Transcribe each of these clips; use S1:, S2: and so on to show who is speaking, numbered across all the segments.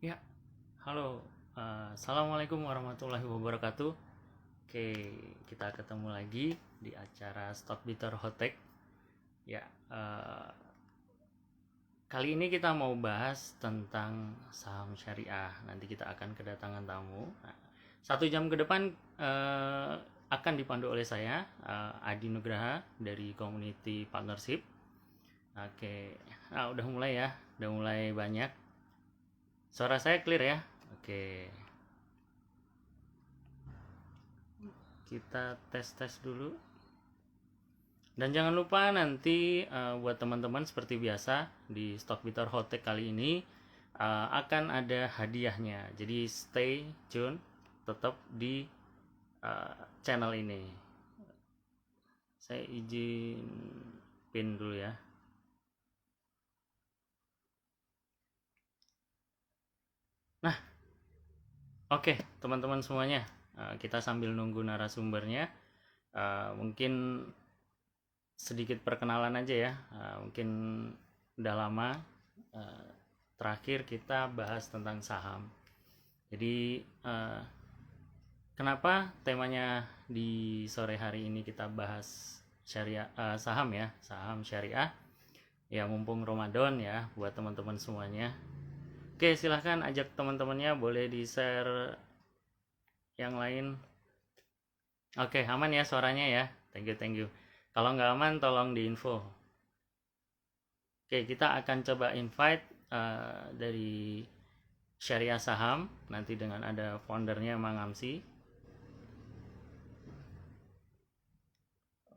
S1: Ya, halo. Assalamualaikum warahmatullahi wabarakatuh. Oke, kita ketemu lagi di acara Stock Bitter Hotek. Ya, kali ini kita mau bahas tentang saham syariah. Nanti kita akan kedatangan tamu. Nah, 1 jam ke depan akan dipandu oleh saya, Adi Nugraha dari Community Partnership. Oke, udah mulai ya, udah mulai banyak. Suara saya clear ya? Oke. Kita tes-tes dulu. Dan jangan lupa nanti buat teman-teman seperti biasa di Stock Bitter Hotek kali ini akan ada hadiahnya. Jadi stay tune tetap di channel ini. Saya izin pin dulu ya. Nah, oke, teman-teman semuanya. Kita sambil nunggu narasumbernya. Mungkin sedikit perkenalan aja ya. Mungkin udah lama terakhir kita bahas tentang saham. Jadi kenapa temanya di sore hari ini kita bahas syariah, saham ya, saham syariah. Ya mumpung Ramadan ya buat teman-teman semuanya. Oke, silahkan ajak teman-temannya, boleh di-share yang lain. Oke, aman ya suaranya ya. Thank you, thank you. Kalau nggak aman tolong diinfo. Oke, kita akan coba invite dari Syariah Saham nanti dengan ada foundernya Mang Amsi.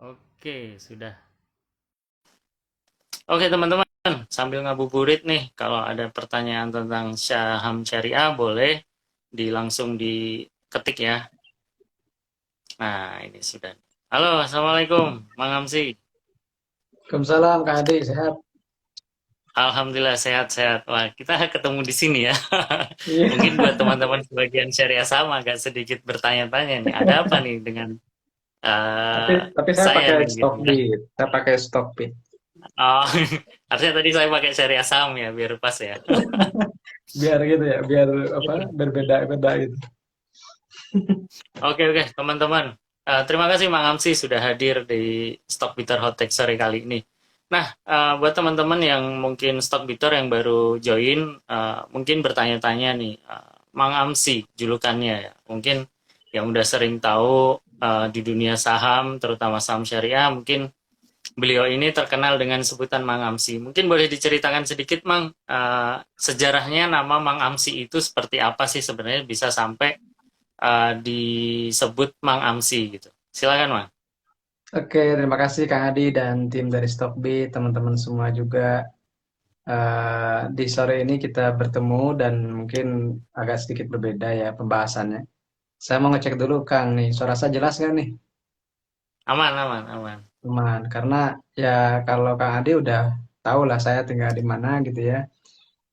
S1: Oke, sudah. Oke, teman-teman, sambil ngabuburit nih, kalau ada pertanyaan tentang saham syariah boleh langsung diketik ya. Nah, ini sudah. Halo, Assalamualaikum, Mang Amsi.
S2: Waalaikumsalam Kak Ade, sehat?
S1: Alhamdulillah sehat-sehat. Wah, kita ketemu di sini ya.
S2: Iya,
S1: Mungkin buat teman-teman sebagian syariah sama agak sedikit bertanya-tanya nih, ada apa nih dengan
S2: tapi
S1: uh,
S2: tapi saya
S1: saya
S2: pakai
S1: nih gitu ya.
S2: Stockbit. Saya pakai Stockbit.
S1: Oh, harusnya tadi saya pakai syariah saham ya, biar pas ya.
S2: Biar gitu ya, biar apa berbeda-beda gitu.
S1: Oke, oke, teman-teman. Terima kasih Mang Amsi sudah hadir di Stock Bitter Hot Take sore kali ini. Nah, buat teman-teman yang mungkin Stock Bitter yang baru join, mungkin bertanya-tanya nih, Mang Amsi julukannya ya. Mungkin yang udah sering tahu di dunia saham, terutama saham syariah, mungkin beliau ini terkenal dengan sebutan Mang Amsi. Mungkin boleh diceritakan sedikit, Mang, sejarahnya nama Mang Amsi itu seperti apa sih sebenarnya bisa sampai disebut Mang Amsi gitu. Silakan, Mang.
S2: Oke, terima kasih Kang Adi dan tim dari Stockbit, teman-teman semua juga. Di sore ini kita bertemu dan mungkin agak sedikit berbeda ya pembahasannya. Saya mau ngecek dulu Kang nih, suara saya jelas nggak nih?
S1: Aman, aman, aman.
S2: Teman, karena ya kalau Kang Adi udah tahu lah saya tinggal di mana gitu ya.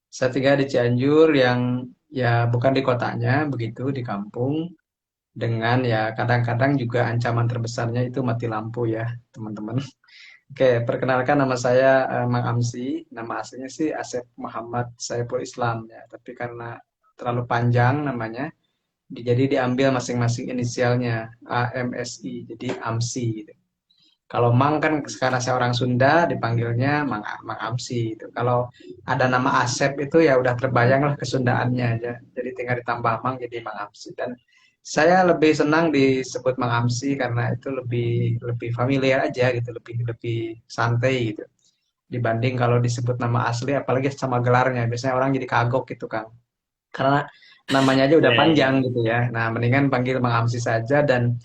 S2: Saya tinggal di Cianjur yang ya bukan di kotanya begitu, di kampung. Dengan ya kadang-kadang juga ancaman terbesarnya itu mati lampu ya, teman-teman. Oke, perkenalkan nama saya Mang Amsi. Nama aslinya sih Asep Muhammad Saiful Islam ya. Tapi karena terlalu panjang namanya, jadi diambil masing-masing inisialnya AMSI, jadi Amsi gitu. Kalau Mang kan karena saya orang Sunda dipanggilnya Mang Amsi itu. Kalau ada nama Asep itu ya udah terbayang lah kesundaannya aja. Jadi tinggal ditambah Mang jadi Mang Amsi. Dan saya lebih senang disebut Mang Amsi karena itu lebih lebih familiar aja gitu, lebih lebih santai gitu. Dibanding kalau disebut nama asli apalagi sama gelarnya. Biasanya orang jadi kagok gitu kan. Karena namanya aja udah
S1: Ya,
S2: panjang
S1: ya.
S2: gitu ya. Nah, mendingan panggil Mang Amsi saja dan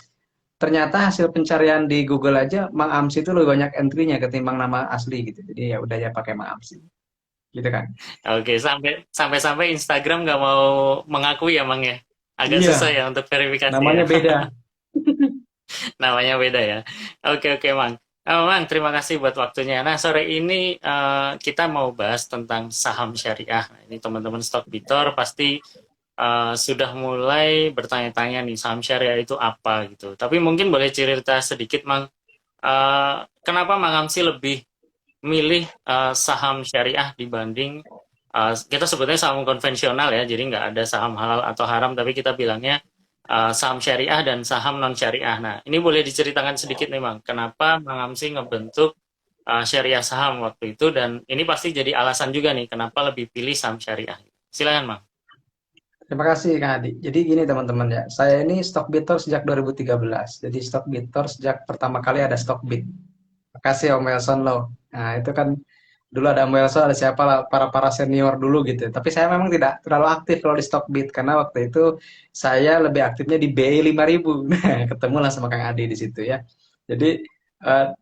S2: ternyata hasil pencarian di Google aja Mang Amsi itu lebih banyak entry-nya ketimbang nama asli gitu. Jadi ya udah ya pakai Mang Amsi. Gitu kan.
S1: Oke, sampai Instagram nggak mau mengakui ya, Mang ya. Agak
S2: Iya,
S1: susah ya untuk verifikasi ya.
S2: namanya beda.
S1: Namanya beda ya. Oke, oke, Mang. Mang, terima kasih buat waktunya. Nah, sore ini kita mau bahas tentang saham syariah. Nah, ini teman-teman Stockbitor pasti sudah mulai bertanya-tanya nih, saham syariah itu apa gitu. Tapi mungkin boleh cerita sedikit, Mang. Kenapa Mang Amsi lebih milih saham syariah dibanding kita sebutnya saham konvensional ya, jadi nggak ada saham halal atau haram, tapi kita bilangnya saham syariah dan saham non syariah. Nah, ini boleh diceritakan sedikit nih Bang, kenapa Bang Amsi ngebentuk syariah saham waktu itu, dan ini pasti jadi alasan juga nih kenapa lebih pilih saham syariah. Silakan Bang.
S2: Terima kasih Kang Adi. Jadi gini teman-teman ya, saya ini Stockbiter sejak 2013. Jadi Stockbiter sejak pertama kali ada Stockbit. Makasih Om Wilson loh. Nah, itu kan dulu ada Om Wilson, ada siapa lah, para senior dulu gitu. Tapi saya memang tidak terlalu aktif kalau di Stockbit karena waktu itu saya lebih aktifnya di BI 5000. Nah, ketemu lah sama Kang Adi di situ ya. Jadi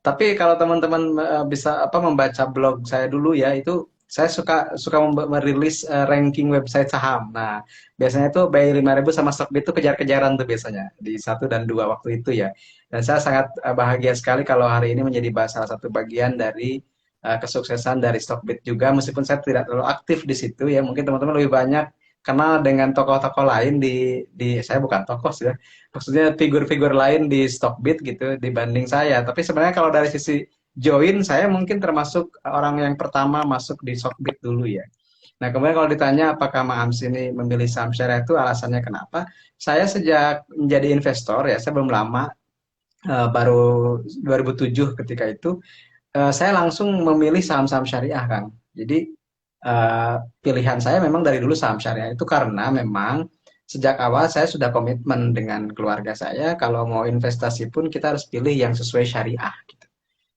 S2: tapi kalau teman-teman bisa apa membaca blog saya dulu ya, itu saya suka suka merilis ranking website saham. Nah, biasanya tuh BI 5000 sama Stockbit itu kejar-kejaran tuh biasanya di satu dan dua waktu itu ya. Dan saya sangat bahagia sekali kalau hari ini menjadi salah satu bagian dari kesuksesan dari Stockbit juga, meskipun saya tidak terlalu aktif di situ ya. Mungkin teman-teman lebih banyak kenal dengan tokoh-tokoh lain di saya bukan tokoh sih ya, maksudnya figur-figur lain di Stockbit gitu dibanding saya. Tapi sebenarnya kalau dari sisi join, saya mungkin termasuk orang yang pertama masuk di Stockbit dulu ya. Nah, kemudian kalau ditanya apakah Ma'ams ini memilih saham syariah itu alasannya kenapa? Saya sejak menjadi investor ya, saya belum lama, baru 2007 ketika itu, saya langsung memilih saham-saham syariah, Kang. Jadi pilihan saya memang dari dulu saham syariah itu karena memang sejak awal saya sudah komitmen dengan keluarga saya kalau mau investasi pun kita harus pilih yang sesuai syariah gitu.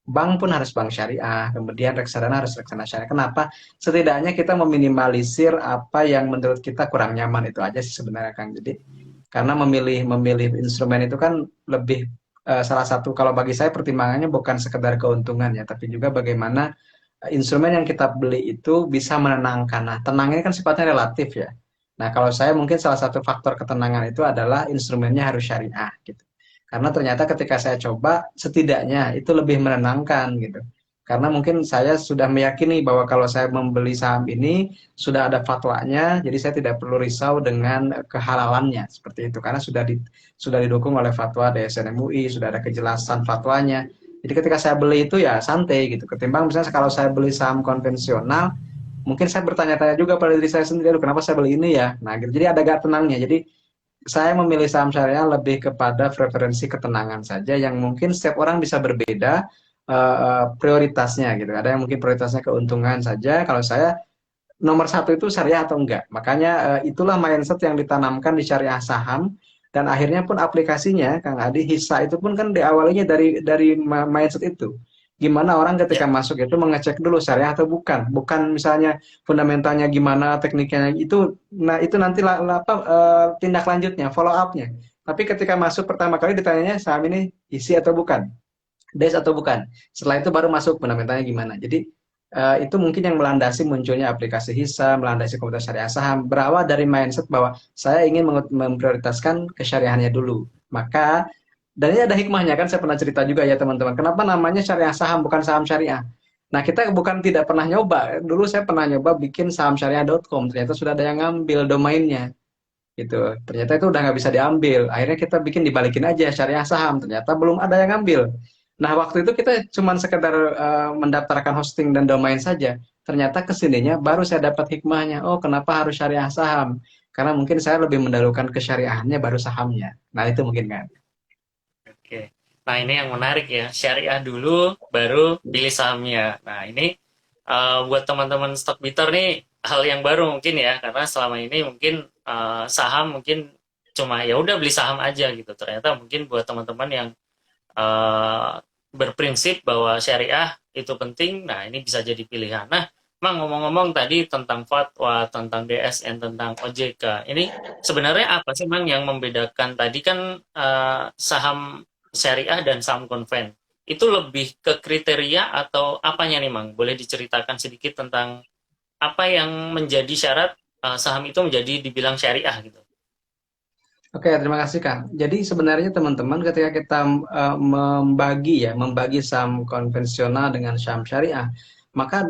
S2: Bank pun harus bank syariah, kemudian reksadana harus reksadana syariah. Kenapa? Setidaknya kita meminimalisir apa yang menurut kita kurang nyaman, itu aja sih sebenarnya Kang. Jadi karena memilih memilih instrumen itu kan lebih salah satu kalau bagi saya pertimbangannya bukan sekedar keuntungan ya, tapi juga bagaimana instrumen yang kita beli itu bisa menenangkan. Nah, tenang ini kan sifatnya relatif ya. Nah, kalau saya mungkin salah satu faktor ketenangan itu adalah instrumennya harus syariah gitu. Karena ternyata ketika saya coba, setidaknya itu lebih menenangkan gitu. Karena mungkin saya sudah meyakini bahwa kalau saya membeli saham ini sudah ada fatwanya, jadi saya tidak perlu risau dengan kehalalannya seperti itu. Karena sudah didukung oleh fatwa DSN MUI, sudah ada kejelasan fatwanya. Jadi ketika saya beli itu ya santai gitu. Ketimbang misalnya kalau saya beli saham konvensional, mungkin saya bertanya-tanya juga pada diri saya sendiri, aduh kenapa saya beli ini ya? Nah gitu. Jadi ada gak tenangnya. Jadi saya memilih saham syariah lebih kepada preferensi ketenangan saja yang mungkin setiap orang bisa berbeda prioritasnya gitu. Ada yang mungkin prioritasnya keuntungan saja. Kalau saya nomor satu itu syariah atau enggak. Makanya itulah mindset yang ditanamkan di syariah saham dan akhirnya pun aplikasinya, Kang Adi, Hisa itu pun kan diawalinya dari mindset itu. Gimana orang ketika
S1: Ya,
S2: masuk itu mengecek dulu syariah atau bukan, bukan misalnya fundamentalnya gimana, tekniknya itu, nah itu nanti apa, tindak lanjutnya, follow up-nya. Tapi ketika masuk pertama kali ditanyanya saham ini isi atau bukan, base atau bukan. Setelah itu baru masuk fundamentalnya gimana. Jadi itu mungkin yang melandasi munculnya aplikasi Hisa, melandasi komunitas syariah saham, berawal dari mindset bahwa saya ingin memprioritaskan kesyariahannya dulu. Maka, dan ini ada hikmahnya kan, saya pernah cerita juga ya teman-teman, kenapa namanya syariah saham bukan saham syariah. Nah, kita bukan tidak pernah nyoba. Dulu saya pernah nyoba bikin saham syariah.com, ternyata sudah ada yang ngambil domainnya. Gitu. Ternyata itu udah nggak bisa diambil. Akhirnya kita bikin dibalikin aja syariah saham. Ternyata belum ada yang ngambil. Nah, waktu itu kita cuma sekedar mendaftarkan hosting dan domain saja. Ternyata kesininya baru saya dapat hikmahnya. Oh, kenapa harus syariah saham? Karena mungkin saya lebih mendahulukan kesyariahannya baru sahamnya. Nah, itu mungkin kan.
S1: oke. Nah, ini yang menarik ya. Syariah dulu, baru pilih sahamnya. Nah, ini buat teman-teman stockbiter nih hal yang baru mungkin ya, karena selama ini mungkin saham mungkin cuma ya udah beli saham aja gitu. Ternyata mungkin buat teman-teman yang eh, berprinsip bahwa syariah itu penting, nah ini bisa jadi pilihan. Nah, Mang ngomong-ngomong tadi tentang fatwa, tentang DSN, tentang OJK, ini sebenarnya apa sih Mang yang membedakan tadi kan saham syariah dan saham konven? Itu lebih ke kriteria atau apanya nih Mang? Boleh diceritakan sedikit tentang apa yang menjadi syarat saham itu menjadi dibilang syariah gitu?
S2: Oke, terima kasih Kang. Jadi sebenarnya teman-teman ketika kita membagi saham konvensional dengan saham syariah, maka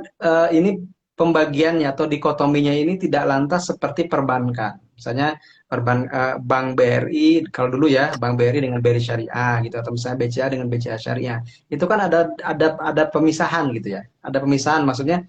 S2: ini pembagiannya atau dikotominya ini tidak lantas seperti perbankan. Misalnya Bank BRI, kalau dulu ya Bank BRI dengan BRI Syariah gitu, atau misalnya BCA dengan BCA Syariah. Itu kan ada pemisahan gitu ya. Ada pemisahan, maksudnya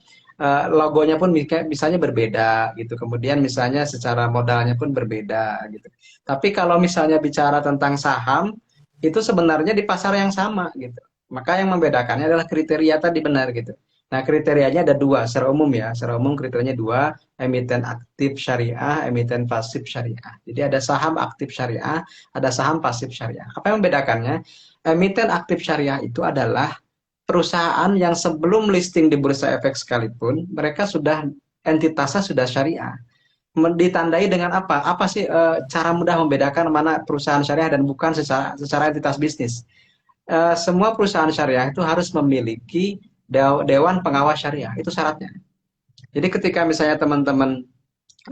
S2: logonya pun misalnya berbeda gitu. Kemudian misalnya secara modalnya pun berbeda gitu. Tapi kalau misalnya bicara tentang saham, itu sebenarnya di pasar yang sama gitu. Maka yang membedakannya adalah kriteria tadi benar gitu. Nah, kriterianya ada dua secara umum ya. Secara umum kriterianya dua, emiten aktif syariah, emiten pasif syariah. Jadi ada saham aktif syariah, ada saham pasif syariah. Apa yang membedakannya? Emiten aktif syariah itu adalah perusahaan yang sebelum listing di bursa efek sekalipun, mereka sudah entitasnya sudah syariah. Ditandai dengan apa? Apa sih cara mudah membedakan mana perusahaan syariah dan bukan secara entitas bisnis? Semua perusahaan syariah itu harus memiliki dewan pengawas syariah. Itu syaratnya. Jadi ketika misalnya teman-teman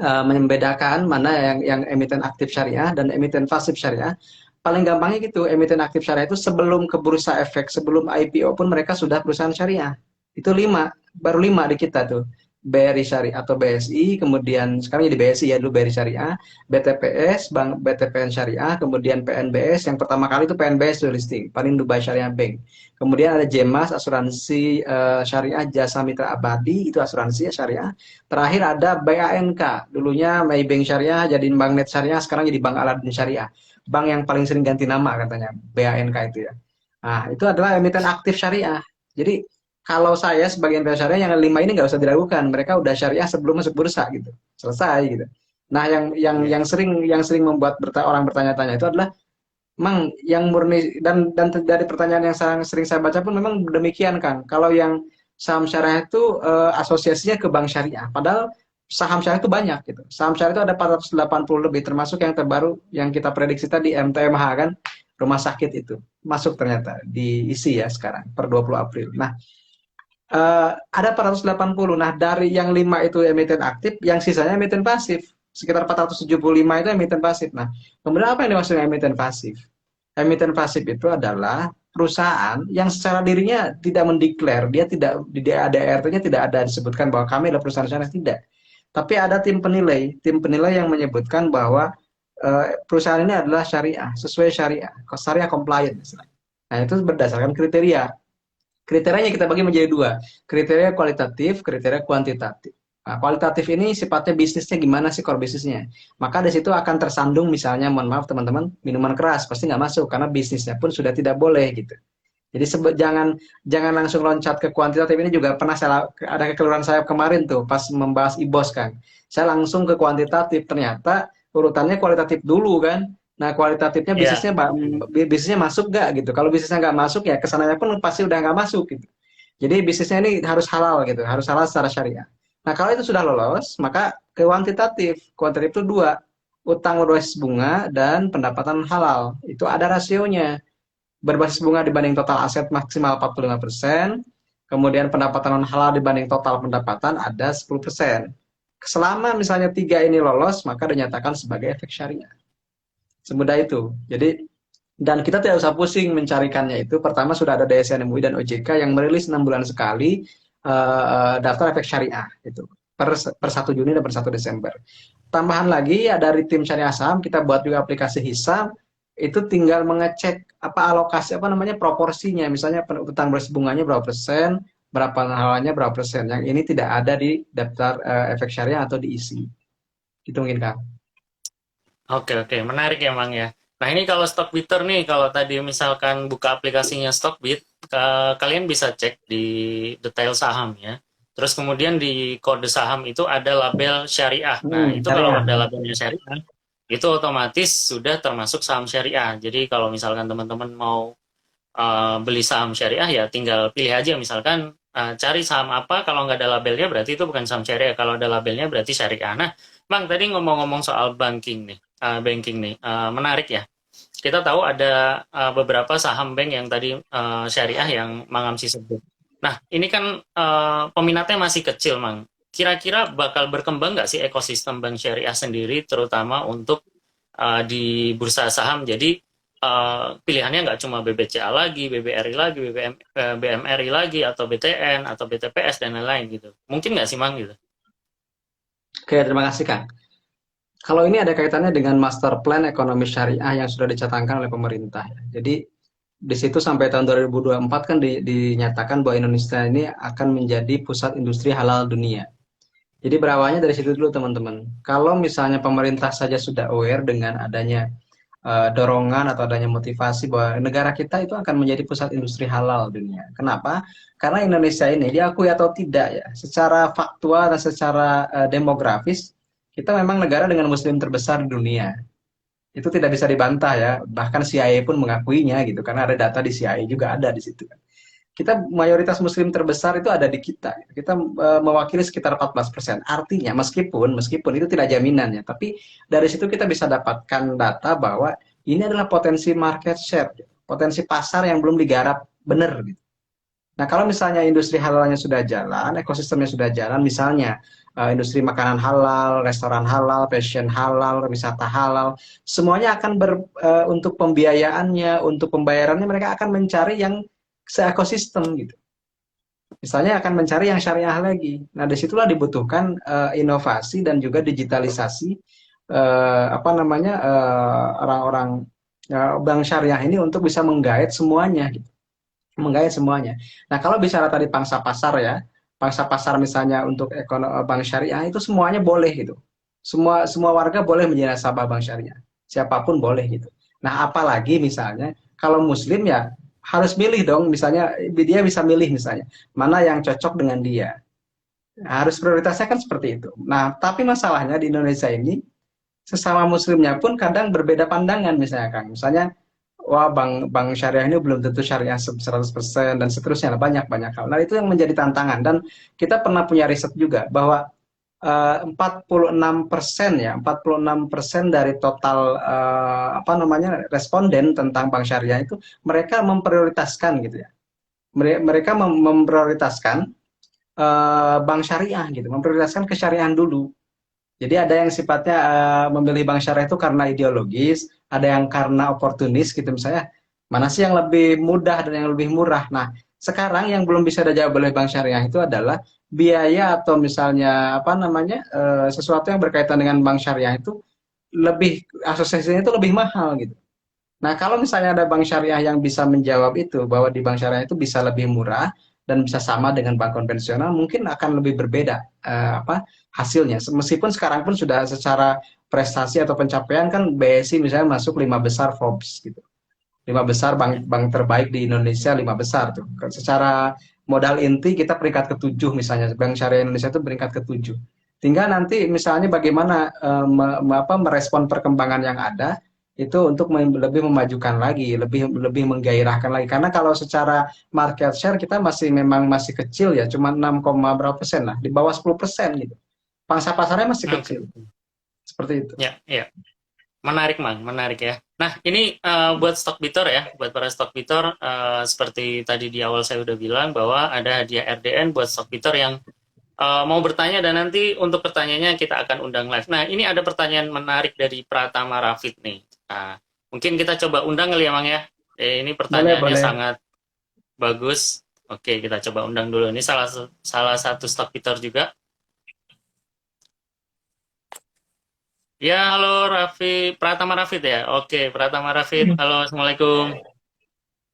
S2: membedakan mana yang emiten aktif syariah dan emiten pasif syariah, paling gampangnya gitu, emiten aktif syariah itu sebelum ke bursa efek, sebelum IPO pun mereka sudah perusahaan syariah. Itu lima, baru lima di kita tuh. BRI Syariah atau BSI, kemudian sekarang jadi BSI ya dulu BRI Syariah, BTPS, Bank BTPN Syariah, kemudian PNBS, yang pertama kali itu PNBS dulu listing, Panin Dubai Syariah Bank. Kemudian ada JEMAS, asuransi syariah jasa mitra abadi, itu asuransi syariah. Terakhir ada BANK, dulunya Maybank Syariah, jadi Bank Net Syariah, sekarang jadi Bank Aladin Syariah. Bank yang paling sering ganti nama katanya, BANK itu ya. Nah, itu adalah emiten aktif syariah. Jadi kalau saya sebagai investor syariah yang lima ini nggak usah diragukan, mereka udah syariah sebelum masuk bursa gitu, selesai gitu. Nah,
S1: Iya.
S2: yang sering membuat orang bertanya-tanya itu adalah, memang yang murni dan dari pertanyaan yang sering saya baca pun memang demikian Kang. Kalau yang saham syariah itu asosiasinya ke bank syariah, padahal saham syariah itu banyak gitu. Saham syariah itu ada 480 lebih, termasuk yang terbaru yang kita prediksi tadi MTMH kan, rumah sakit itu masuk ternyata diisi ya sekarang per 20 April. Nah, ada 480. Nah, dari yang 5 itu emiten aktif, yang sisanya emiten pasif. Sekitar 475 itu emiten pasif. Nah, kemudian apa yang dimaksud dengan emiten pasif? Emiten pasif itu adalah perusahaan yang secara dirinya tidak mendeklar, dia tidak di ADRT-nya tidak ada disebutkan bahwa kami adalah perusahaan syariah, tidak. Tapi ada tim penilai yang menyebutkan bahwa perusahaan ini adalah syariah, sesuai syariah, syariah compliant. Nah, itu berdasarkan kriteria. Kriterianya kita bagi menjadi dua, kriteria kualitatif, kriteria kuantitatif. Nah, kualitatif ini sifatnya bisnisnya gimana sih core bisnisnya. Maka di situ akan tersandung misalnya, mohon maaf teman-teman, minuman keras pasti nggak masuk karena bisnisnya pun sudah tidak boleh gitu. Jadi jangan jangan langsung loncat ke kuantitatif. Ini juga pernah ada kekeliruan saya kemarin tuh pas membahas IBOS kan. Saya langsung ke kuantitatif, ternyata urutannya kualitatif dulu kan. Nah, kualitatifnya
S1: Iya.
S2: bisnisnya masuk nggak gitu. Kalau bisnisnya nggak masuk ya kesananya pun pasti udah nggak masuk gitu. Jadi bisnisnya ini harus halal gitu, harus halal secara syariah. Nah, kalau itu sudah lolos, maka ke kuantitatif. Kuantitatif itu dua, utang berbasis bunga dan pendapatan halal. Itu ada rasionya, berbasis bunga dibanding total aset maksimal 45%, kemudian pendapatan non halal dibanding total pendapatan ada 10%. Selama misalnya tiga ini lolos, maka dinyatakan sebagai efek syariah. Semudah itu. Jadi, dan kita tidak usah pusing mencarikannya itu. Pertama sudah ada DSN MUI dan OJK yang merilis 6 bulan sekali daftar efek syariah itu per 1 Juni dan per 1 Desember. Tambahan lagi ada dari tim syariah saham, kita buat juga aplikasi hisab, itu tinggal mengecek apa alokasi apa namanya proporsinya, misalnya utang beras bunganya berapa persen, berapa halalnya berapa persen. Yang ini tidak ada di daftar efek syariah atau diisi. Itu mungkin Kak.
S1: Oke, oke, menarik ya, Mang ya. Nah, ini kalau Stockbiter nih, kalau tadi misalkan buka aplikasinya Stockbit, kalian bisa cek di detail saham ya. Terus kemudian di kode saham itu ada label syariah. Nah, itu kalau
S2: Syariah.
S1: ada labelnya syariah, itu otomatis sudah termasuk saham syariah. Jadi kalau misalkan teman-teman mau beli saham syariah ya tinggal pilih aja misalkan cari saham apa, kalau nggak ada labelnya berarti itu bukan saham syariah, kalau ada labelnya berarti syariah. Nah, Bang, tadi ngomong-ngomong soal banking nih, menarik ya. Kita tahu ada beberapa saham bank yang tadi syariah yang Mang Amsi sebut. Nah, ini kan peminatnya masih kecil, Mang. Kira-kira bakal berkembang nggak sih ekosistem bank syariah sendiri, terutama untuk di bursa saham? Jadi pilihannya nggak cuma BBCA lagi, BBRI lagi, BMRI lagi, atau BTN, atau BTPS, dan lain-lain gitu. Mungkin nggak sih, Mang, gitu?
S2: Oke, terima kasih Kak. Kalau ini ada kaitannya dengan master plan ekonomi syariah yang sudah dicanangkan oleh pemerintah. Jadi Di situ sampai tahun 2024 kan dinyatakan bahwa Indonesia ini akan menjadi pusat industri halal dunia. Jadi berawalnya dari situ dulu teman-teman. Kalau misalnya pemerintah saja sudah aware dengan adanya dorongan atau adanya motivasi bahwa negara kita itu akan menjadi pusat industri halal dunia. Kenapa? Karena Indonesia ini diakui atau tidak ya, secara faktual dan secara demografis kita memang negara dengan muslim terbesar di dunia. Itu tidak bisa dibantah ya. Bahkan CIA pun mengakuinya gitu karena ada data di CIA juga ada di situ. Kita mayoritas muslim terbesar itu ada di kita. Kita mewakili sekitar 14%. Artinya meskipun itu tidak jaminan ya, tapi dari situ kita bisa dapatkan data bahwa ini adalah potensi market share, potensi pasar yang belum digarap benar gitu. Nah, kalau misalnya industri halalnya sudah jalan, ekosistemnya sudah jalan, misalnya industri makanan halal, restoran halal, fashion halal, wisata halal, semuanya akan untuk pembiayaannya, untuk pembayarannya mereka akan mencari yang seekosistem gitu. Misalnya akan mencari yang syariah lagi. Nah, disitulah dibutuhkan inovasi dan juga digitalisasi apa namanya orang-orang bank syariah ini untuk bisa menggait semuanya gitu, menggait semuanya. Nah, kalau bicara tadi pangsa pasar ya, pangsa pasar misalnya untuk bank syariah itu semuanya boleh gitu. Semua semua warga boleh menjadi nasabah bank syariah. Siapapun boleh gitu. Nah, apalagi misalnya kalau muslim ya harus milih dong, misalnya dia bisa milih misalnya mana yang cocok dengan dia. Harus prioritasnya kan seperti itu. Nah, tapi masalahnya di Indonesia ini sesama muslimnya pun kadang berbeda pandangan misalnya Kang. Misalnya wah bank syariah ini belum tentu syariah 100% dan seterusnya banyak hal. Nah, itu yang menjadi tantangan dan kita pernah punya riset juga bahwa 46% ya 46% dari total apa namanya responden tentang bank syariah itu mereka memprioritaskan gitu ya. Mereka memprioritaskan bank syariah gitu, memprioritaskan kesyariahan dulu. Jadi ada yang sifatnya memilih bank syariah itu karena ideologis, ada yang karena oportunis gitu misalnya. Mana sih yang lebih mudah dan yang lebih murah? Nah, sekarang yang belum bisa dijawab oleh bank syariah itu adalah biaya atau misalnya apa namanya sesuatu yang berkaitan dengan bank syariah itu lebih asosiasinya itu lebih mahal gitu. Nah, kalau misalnya ada bank syariah yang bisa menjawab itu, bahwa di bank syariah itu bisa lebih murah dan bisa sama dengan bank konvensional, mungkin akan lebih berbeda apa hasilnya. Meskipun sekarang pun sudah secara prestasi atau pencapaian kan BSI misalnya masuk 5 besar Forbes gitu. 5 besar bank terbaik di Indonesia, 5 besar tuh. Secara modal inti kita peringkat ke-7 misalnya, Bank Syariah Indonesia itu peringkat ke-7. Tinggal nanti misalnya bagaimana merespon perkembangan yang ada itu untuk lebih memajukan lagi, lebih lebih menggairahkan lagi. Karena kalau secara market share kita masih kecil ya, cuma 6, berapa persen lah, di bawah 10% gitu. Pangsa pasarnya masih
S1: Oke.
S2: kecil. Seperti itu.
S1: Ya, ya. Menarik, Mang. Menarik ya. Nah, ini buat stock bitor ya, buat para stock bitor, seperti tadi di awal saya udah bilang bahwa ada hadiah RDN buat stock bitor yang mau bertanya dan nanti untuk pertanyaannya kita akan undang live. Nah, ini ada pertanyaan menarik dari Pratama Rafid nih. Mungkin kita coba undang kali ya, Mang ya. Ini
S2: Boleh,
S1: pertanyaannya
S2: boleh.
S1: sangat bagus. Oke, kita coba undang dulu. Ini salah satu stock bitor juga. Ya, halo Raffi, Pratama Rafid ya. Oke, Pratama Rafid. Halo, Assalamualaikum.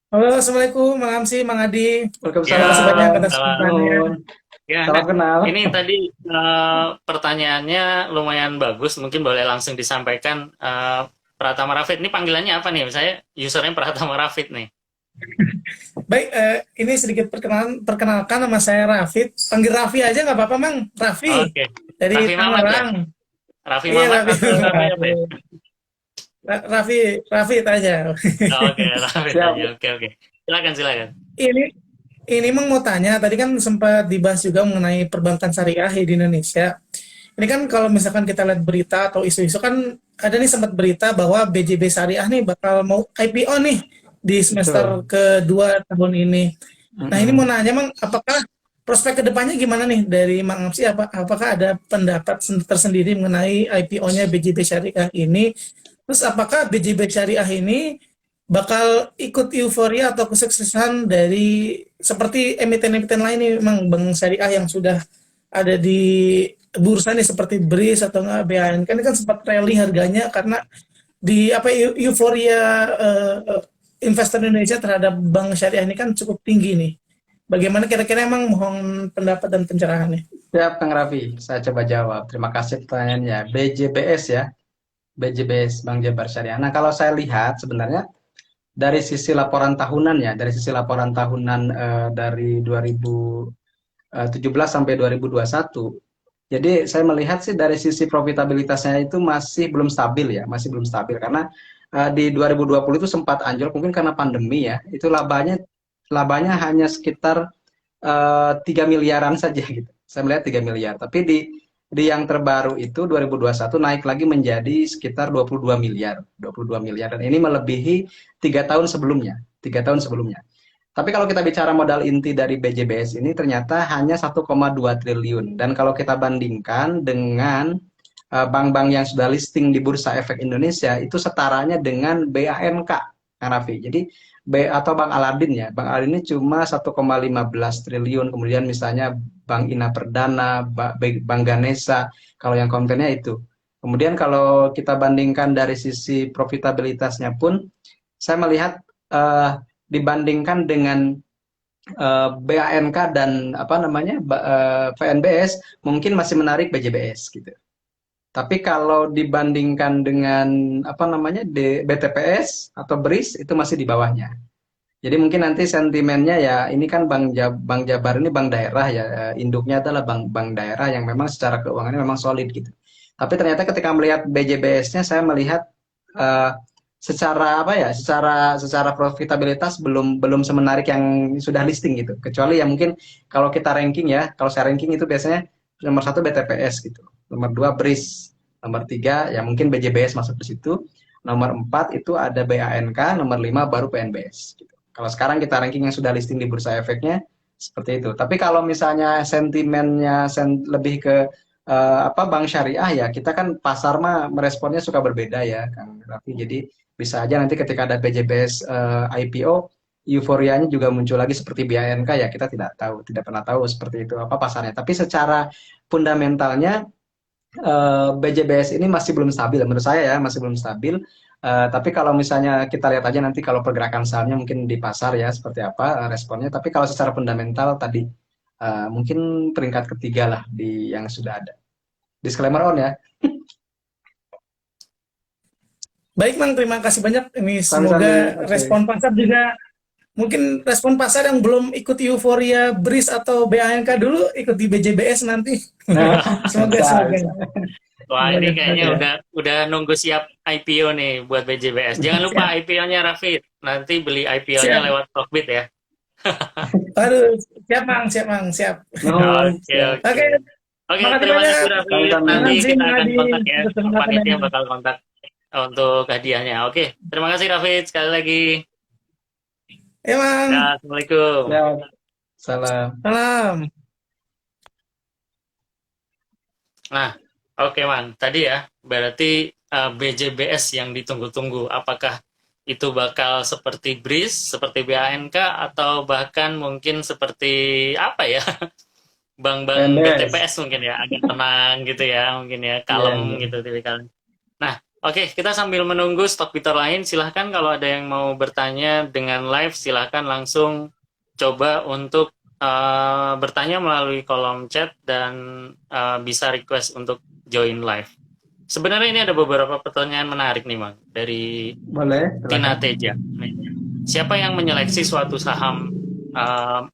S3: Halo, Assalamualaikum, Mang Amsi, Mang Adi.
S1: Ya,
S3: Terima kasih banyak
S2: Waalaikumsalam.
S3: atas
S1: salam.
S3: kesempatannya.
S2: Nun.
S1: Ya,
S2: Salam
S1: nah,
S2: kenal.
S1: ini tadi pertanyaannya lumayan bagus. Mungkin boleh langsung disampaikan. Pratama Rafid, ini panggilannya apa nih? Saya usernya Pratama Rafid nih.
S3: Baik, ini sedikit perkenalkan nama saya Rafid. Panggil Raffi aja nggak apa-apa, Mang. Raffi,
S1: Oke,
S3: dari
S1: Raffi Mamat ya?
S3: Tangerang.
S1: Raffi
S3: Iya,
S1: Mamat
S3: Raffi.
S1: atau Raffi apa ya?
S3: Raffi aja.
S1: Oke, Raffi
S2: Siap.
S1: aja. Oke. Silakan.
S3: Ini ini Mang mau tanya, tadi kan sempat dibahas juga mengenai perbankan syariah di Indonesia. Ini kan kalau misalkan kita lihat berita atau isu-isu kan ada nih sempat berita bahwa BJB Syariah nih bakal mau IPO nih di semester
S2: Betul.
S3: kedua tahun ini. Nah, ini mau
S2: Mm-mm.
S3: nanya Mang, apakah prospek kedepannya gimana nih dari Mang Apsi? Apakah ada pendapat tersendiri mengenai IPO-nya BJB Syariah ini? Terus apakah BJB Syariah ini bakal ikut euforia atau kesuksesan dari seperti emiten-emiten lain nih, Mang, bank syariah yang sudah ada di bursa nih seperti BRIS atau enggak BHN kan ini kan sempat rally harganya karena di euforia investor Indonesia terhadap bank syariah ini kan cukup tinggi nih. Bagaimana kira-kira, emang mohon pendapat dan pencerahannya?
S2: Siap, Kang Raffi. Saya coba jawab. Terima kasih pertanyaannya. BJBS ya, BJBS Bank Jabar Syariah. Nah, kalau saya lihat sebenarnya dari sisi laporan tahunan ya, dari sisi laporan tahunan dari 2017 sampai 2021. Jadi saya melihat sih dari sisi profitabilitasnya itu masih belum stabil ya, masih belum stabil karena di 2020 itu sempat anjlok mungkin karena pandemi ya. Itu labanya hanya sekitar 3 miliaran saja gitu. Saya melihat 3 miliar. Tapi di yang terbaru itu 2021 naik lagi menjadi sekitar 22 miliar. 22 miliar dan ini melebihi 3 tahun sebelumnya. 3 tahun sebelumnya. Tapi kalau kita bicara modal inti dari BJBS ini ternyata hanya 1,2 triliun. Dan kalau kita bandingkan dengan bank-bank yang sudah listing di Bursa Efek Indonesia itu setaranya dengan BANK, Kang Raffi. Jadi atau Bank Aladin ya. Bank Aladin ini cuma 1,15 triliun. Kemudian misalnya Bank Ina Perdana, Bank Ganesa, kalau yang kontennya itu. Kemudian kalau kita bandingkan dari sisi profitabilitasnya pun, saya melihat dibandingkan dengan BANK dan apa namanya PNBS mungkin masih menarik BJBS gitu. Tapi kalau dibandingkan dengan apa namanya BTPS atau BRIS itu masih di bawahnya. Jadi mungkin nanti sentimennya ya ini kan Bank Jabar ini bank daerah ya, induknya adalah bank daerah yang memang secara keuangannya memang solid gitu. Tapi ternyata ketika melihat BJBS-nya saya melihat eh, secara apa ya, secara profitabilitas belum belum semenarik yang sudah listing gitu. Kecuali ya mungkin kalau kita ranking ya, kalau saya ranking itu biasanya nomor satu BTPS gitu, nomor dua BRIS, nomor tiga ya mungkin BJBS masuk di situ, nomor empat itu ada BANK, nomor lima baru PNBS. Gitu. Kalau sekarang kita ranking yang sudah listing di Bursa Efeknya seperti itu. Tapi kalau misalnya sentimennya lebih ke apa bank syariah ya, kita kan pasar mah meresponnya suka berbeda ya, Kang Raffi. Jadi bisa aja nanti ketika ada BJBS IPO, euforianya juga muncul lagi seperti BANK ya, kita tidak tahu, tidak pernah tahu seperti itu apa pasarnya. Tapi secara fundamentalnya BJBS ini masih belum stabil, menurut saya ya masih belum stabil. Tapi kalau misalnya kita lihat aja nanti kalau pergerakan sahamnya mungkin di pasar ya seperti apa responnya. Tapi kalau secara fundamental tadi mungkin peringkat ketiga lah di yang sudah ada. Disclaimer on ya.
S3: Baik, Mang, terima kasih banyak. Ini
S2: Sami-sami.
S3: semoga
S2: Oke.
S3: respon pasar juga, mungkin respon pasar yang belum ikut euforia BRIS atau BANK dulu, ikut di BJBS nanti.
S2: Nah,
S3: Semoga,
S2: bisa,
S3: semoga.
S2: bisa.
S1: Wah, ini kayaknya
S3: Oke.
S1: udah nunggu siap IPO nih buat BJBS. Jangan lupa
S3: Siap,
S1: IPO-nya Rafid. Nanti beli IPO-nya
S3: siap.
S1: lewat Profit ya.
S3: Aduh, siap, Mang, siap, Mang, siap.
S2: No,
S1: Oke,
S2: ya.
S1: oke.
S3: Oke,
S1: Oke,
S3: makasih
S1: terima
S3: banyak.
S1: kasih Rafid.
S2: Sami-sami.
S3: Mang
S1: Nanti
S3: Hamzim,
S1: kita
S3: Mang
S1: akan
S3: Adi,
S1: kontak ya.
S3: atas
S1: Panitia
S3: kesempatannya.
S1: bakal kontak untuk hadiahnya. Oke, terima kasih Rafid sekali lagi.
S3: Ya, Mang.
S1: Ya, Assalamualaikum.
S2: Ya, salam.
S3: Salam.
S1: Nah, oke Man. Tadi ya, berarti BJBS yang ditunggu-tunggu. Apakah itu bakal seperti BRIS, seperti BANK, atau bahkan mungkin seperti apa ya? Bank-bank
S2: PNBS.
S1: BTPS mungkin ya, agak tenang gitu ya, mungkin ya,
S2: Iya,
S1: kalem
S2: iya.
S1: gitu tipikalnya. Nah, oke, kita sambil menunggu stok Twitter lain, silahkan kalau ada yang mau bertanya dengan live, silahkan langsung coba untuk bertanya melalui kolom chat dan bisa request untuk join live. Sebenarnya ini ada beberapa pertanyaan menarik nih, Bang, dari
S2: Boleh,
S1: Tina
S2: silakan.
S1: Teja. Siapa yang menyeleksi suatu saham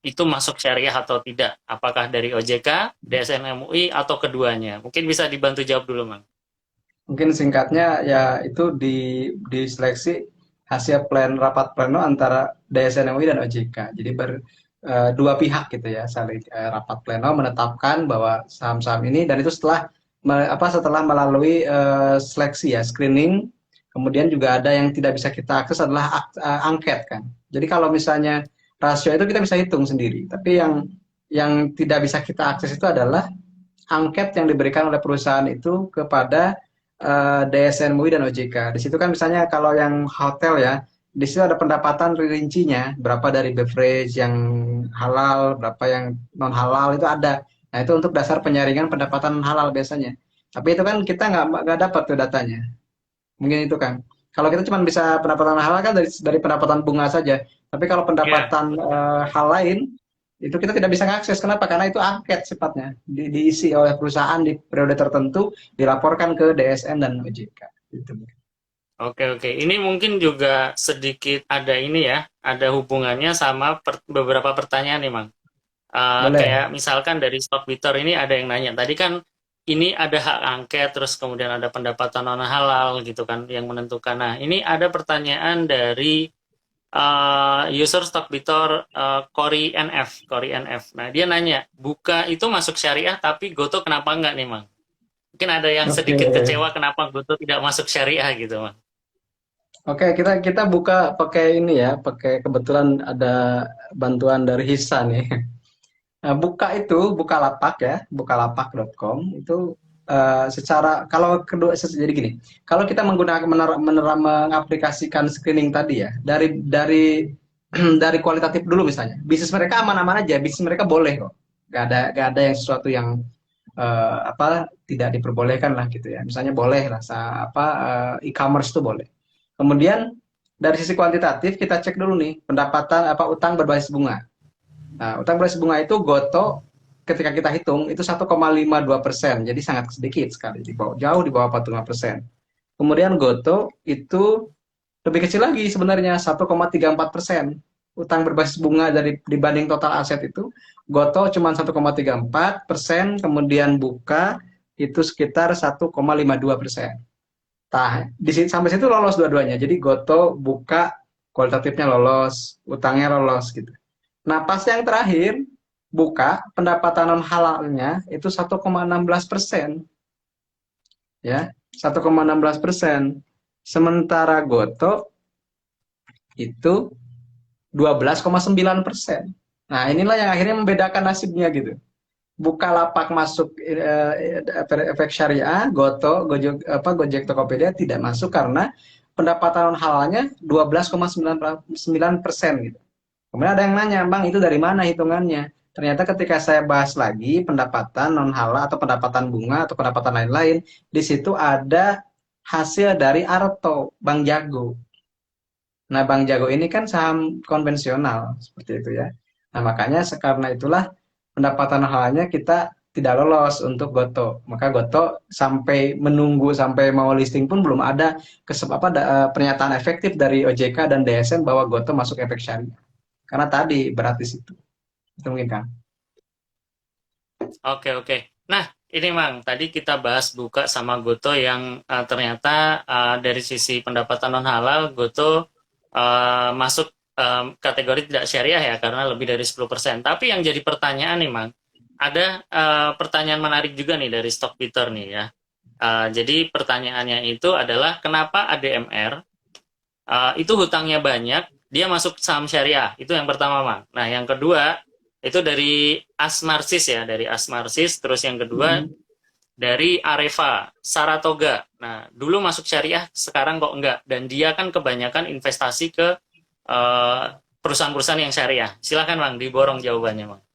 S1: itu masuk syariah atau tidak? Apakah dari OJK, DSN MUI, atau keduanya? Mungkin bisa dibantu jawab dulu, Bang.
S2: Mungkin singkatnya ya itu diseleksi hasil rapat pleno antara DSN MUI dan OJK. Jadi dua pihak gitu ya saling rapat pleno menetapkan bahwa saham-saham ini dan itu setelah melalui seleksi ya screening. Kemudian juga ada yang tidak bisa kita akses adalah angket kan. Jadi kalau misalnya rasio itu kita bisa hitung sendiri. Tapi yang tidak bisa kita akses itu adalah angket yang diberikan oleh perusahaan itu kepada DSN MUI dan OJK. Di situ kan misalnya kalau yang hotel ya, di situ ada pendapatan rincinya, berapa dari beverage yang halal, berapa yang non halal itu ada. Nah itu untuk dasar penyaringan pendapatan halal biasanya. Tapi itu kan kita nggak dapat tuh datanya. Mungkin itu kan. Kalau kita cuma bisa pendapatan halal kan dari pendapatan bunga saja. Tapi kalau
S1: Ya.
S2: pendapatan hal lain itu kita tidak bisa mengakses. Kenapa? Karena itu angket sifatnya, diisi oleh perusahaan di periode tertentu, dilaporkan ke DSN dan OJK. Gitu.
S1: Oke, oke. Ini mungkin juga sedikit ada ini ya, ada hubungannya sama beberapa pertanyaan nih, Mang.
S2: Boleh.
S1: Kayak misalkan dari Stockbiter ini ada yang nanya, tadi kan ini ada hak angket, terus kemudian ada pendapatan non halal gitu kan yang menentukan. Nah, ini ada pertanyaan dari user Stockbiter Cory NF. Nah, dia nanya, buka itu masuk syariah tapi Goto kenapa enggak nih, Mang? Mungkin ada yang
S2: Oke.
S1: sedikit kecewa kenapa Goto tidak masuk syariah gitu, Mang.
S2: Oke, kita buka pakai ini ya, pakai kebetulan ada bantuan dari Hisa nih. Nah, Bukalapak ya, bukalapak.com itu secara kalau kedua jadi gini, kalau kita menggunakan mengaplikasikan screening tadi ya, dari dari kualitatif dulu misalnya, bisnis mereka aman-aman aja, bisnis mereka boleh kok, gak ada yang sesuatu yang apa tidak diperbolehkan lah gitu ya, misalnya boleh lah e-commerce itu boleh. Kemudian dari sisi kuantitatif kita cek dulu nih pendapatan utang berbasis bunga. Nah, utang berbasis bunga itu Goto ketika kita hitung itu 1,52%, jadi sangat sedikit sekali, jauh di bawah 45%. Kemudian Goto itu lebih kecil lagi sebenarnya 1,34%. Utang berbasis bunga dari dibanding total aset itu Goto cuma 1,34%, kemudian Buka itu sekitar 1,52%. Nah, sampai situ lolos dua-duanya. Jadi Goto, Buka kualitatifnya lolos, utangnya lolos gitu. Nah, pas yang terakhir, Buka pendapatan non halalnya itu 1,16%, ya, 1,16%. Sementara Goto itu 12,9%. Nah, inilah yang akhirnya membedakan nasibnya gitu. Bukalapak masuk efek syariah, Gojek Tokopedia tidak masuk karena pendapatan non halalnya 12,9% gitu. Kemudian ada yang nanya, Bang, itu dari mana hitungannya? Ternyata ketika saya bahas lagi pendapatan non halal atau pendapatan bunga atau pendapatan lain-lain, di situ ada hasil dari Arto, Bang Jago. Nah, Bang Jago ini kan saham konvensional seperti itu ya. Nah, makanya karena itulah pendapatan halalnya kita tidak lolos untuk Goto. Maka Goto sampai menunggu sampai mau listing pun belum ada pernyataan efektif dari OJK dan DSN bahwa Goto masuk efek syariah. Karena tadi berat di situ. Itu mungkin kan.
S1: Oke, oke. Nah, ini Mang, tadi kita bahas Buka sama Goto yang ternyata dari sisi pendapatan non halal Goto masuk kategori tidak syariah ya karena lebih dari 10%. Tapi yang jadi pertanyaan nih Mang, ada pertanyaan menarik juga nih dari Stockbiter nih ya. Jadi pertanyaannya itu adalah kenapa ADMR itu hutangnya banyak, dia masuk saham syariah. Itu yang pertama, Mang. Nah, yang kedua itu dari Asmarsis ya, dari Asmarsis. Terus yang kedua dari Areva, Saratoga. Nah, dulu masuk syariah, sekarang kok enggak. Dan dia kan kebanyakan investasi ke perusahaan-perusahaan yang syariah. Silakan, Mang, diborong jawabannya, Mang.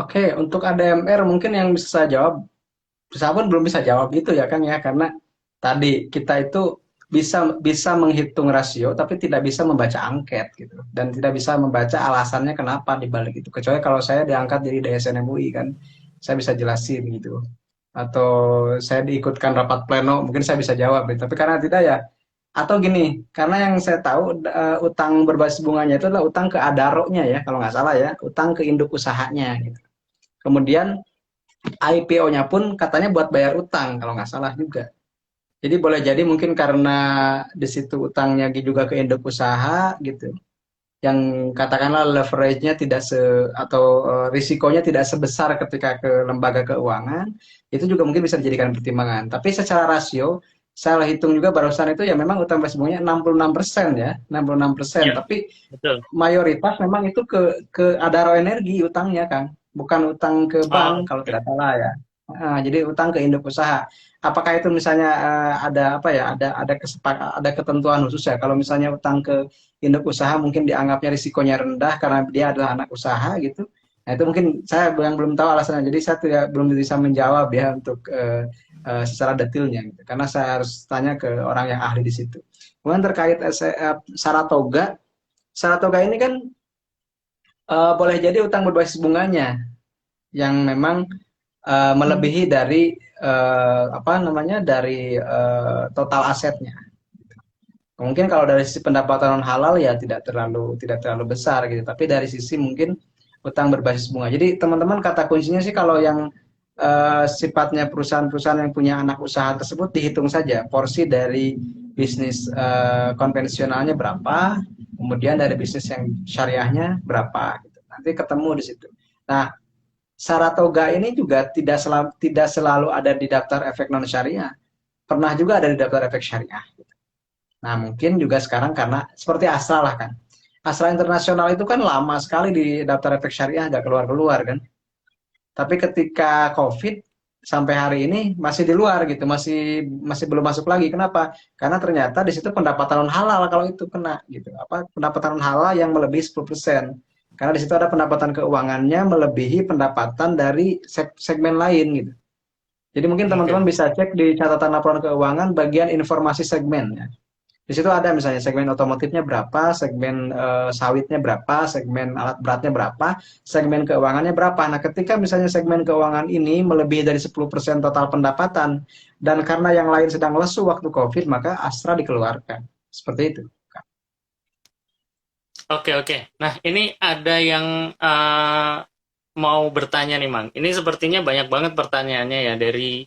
S2: Oke, untuk ADMR mungkin yang bisa saya jawab, saya pun belum bisa jawab itu ya kan ya, karena tadi kita itu bisa bisa menghitung rasio tapi tidak bisa membaca angket gitu dan tidak bisa membaca alasannya kenapa dibalik itu, kecuali kalau saya diangkat jadi DSN MUI kan saya bisa jelasin gitu, atau saya diikutkan rapat pleno mungkin saya bisa jawab gitu. Tapi karena tidak ya, atau gini, karena yang saya tahu utang berbasis bunganya itu adalah utang ke Adaro-nya ya kalau nggak salah ya, utang ke induk usahanya gitu. Kemudian IPO-nya pun katanya buat bayar utang kalau nggak salah juga. Jadi boleh jadi mungkin karena di situ utangnya juga ke induk usaha gitu, yang katakanlah leverage-nya tidak atau risikonya tidak sebesar ketika ke lembaga keuangan, itu juga mungkin bisa dijadikan pertimbangan. Tapi secara rasio, saya hitung juga barusan itu ya memang utang basis bunganya 66% ya, 66%.
S1: Ya,
S2: Tapi
S1: betul.
S2: mayoritas memang itu ke Adaro Energi utangnya kan, bukan utang ke
S1: Oh,
S2: bank kalau
S1: oke.
S2: tidak salah ya. Jadi utang ke induk usaha. Apakah itu misalnya ada apa ya? Ada ketentuan khusus ya? Kalau misalnya utang ke induk usaha mungkin dianggapnya risikonya rendah karena dia adalah anak usaha gitu. Nah itu mungkin saya yang belum tahu alasannya. Jadi saya belum bisa menjawab ya untuk secara detailnya gitu. Karena saya harus tanya ke orang yang ahli di situ. Kemudian terkait Saratoga, Saratoga ini kan boleh jadi utang berbasis bunganya yang memang melebihi dari apa namanya dari total asetnya. Mungkin kalau dari sisi pendapatan non halal ya tidak terlalu besar gitu, tapi dari sisi mungkin utang berbasis bunga. Jadi teman-teman kata kuncinya sih kalau yang sifatnya perusahaan-perusahaan yang punya anak usaha tersebut dihitung saja porsi dari bisnis konvensionalnya berapa, kemudian dari bisnis yang syariahnya berapa gitu. Nanti ketemu di situ. Nah, Saratoga ini juga tidak selalu ada di daftar efek non syariah. Pernah juga ada di daftar efek syariah. Nah, mungkin juga sekarang karena seperti Astra lah kan. Astra Internasional itu kan lama sekali di daftar efek syariah, nggak keluar-keluar kan. Tapi ketika COVID sampai hari ini masih di luar gitu, masih masih belum masuk lagi. Kenapa? Karena ternyata di situ pendapatan non halal kalau itu kena gitu. Apa pendapatan non halal yang melebihi 10%. Karena di situ ada pendapatan keuangannya melebihi pendapatan dari segmen lain gitu. Jadi mungkin teman-teman
S1: Oke.
S2: bisa cek di catatan laporan keuangan bagian informasi segmen ya. Di situ ada misalnya segmen otomotifnya berapa, segmen sawitnya berapa, segmen alat beratnya berapa, segmen keuangannya berapa. Nah, ketika misalnya segmen keuangan ini melebihi dari 10% total pendapatan, dan karena yang lain sedang lesu waktu COVID, maka Astra dikeluarkan. Seperti itu.
S1: Oke, oke. Nah, ini ada yang mau bertanya nih, Mang. Ini sepertinya banyak banget pertanyaannya ya dari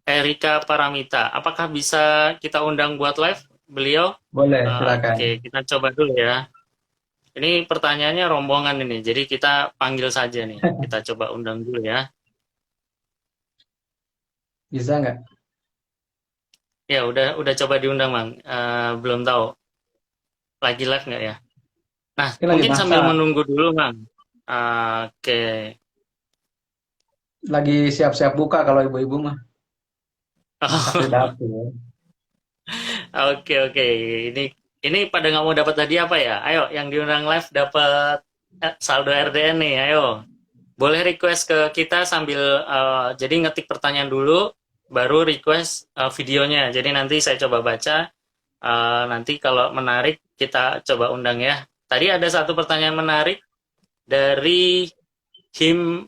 S1: Erika Paramita. Apakah bisa kita undang buat live beliau?
S2: Boleh, silakan.
S1: Oke, kita coba dulu ya. Ini pertanyaannya rombongan ini, jadi kita panggil saja nih. Kita coba undang dulu ya.
S2: Bisa nggak?
S1: Ya, udah coba diundang, Mang. Belum tahu lagi live nggak ya? Nah,
S2: Ini lagi
S1: mungkin sambil
S2: masak,
S1: menunggu dulu, Mang. Oke.
S2: lagi siap-siap buka kalau ibu-ibu mah. Masak di dapur.
S1: Oke, oke. Ini pada nggak mau dapat hadiah apa ya? Ayo, yang diundang live dapat saldo RDN nih. Ayo, boleh request ke kita sambil jadi ngetik pertanyaan dulu, baru request videonya. Jadi nanti saya coba baca. Nanti kalau menarik kita coba undang ya. Tadi ada satu pertanyaan menarik dari him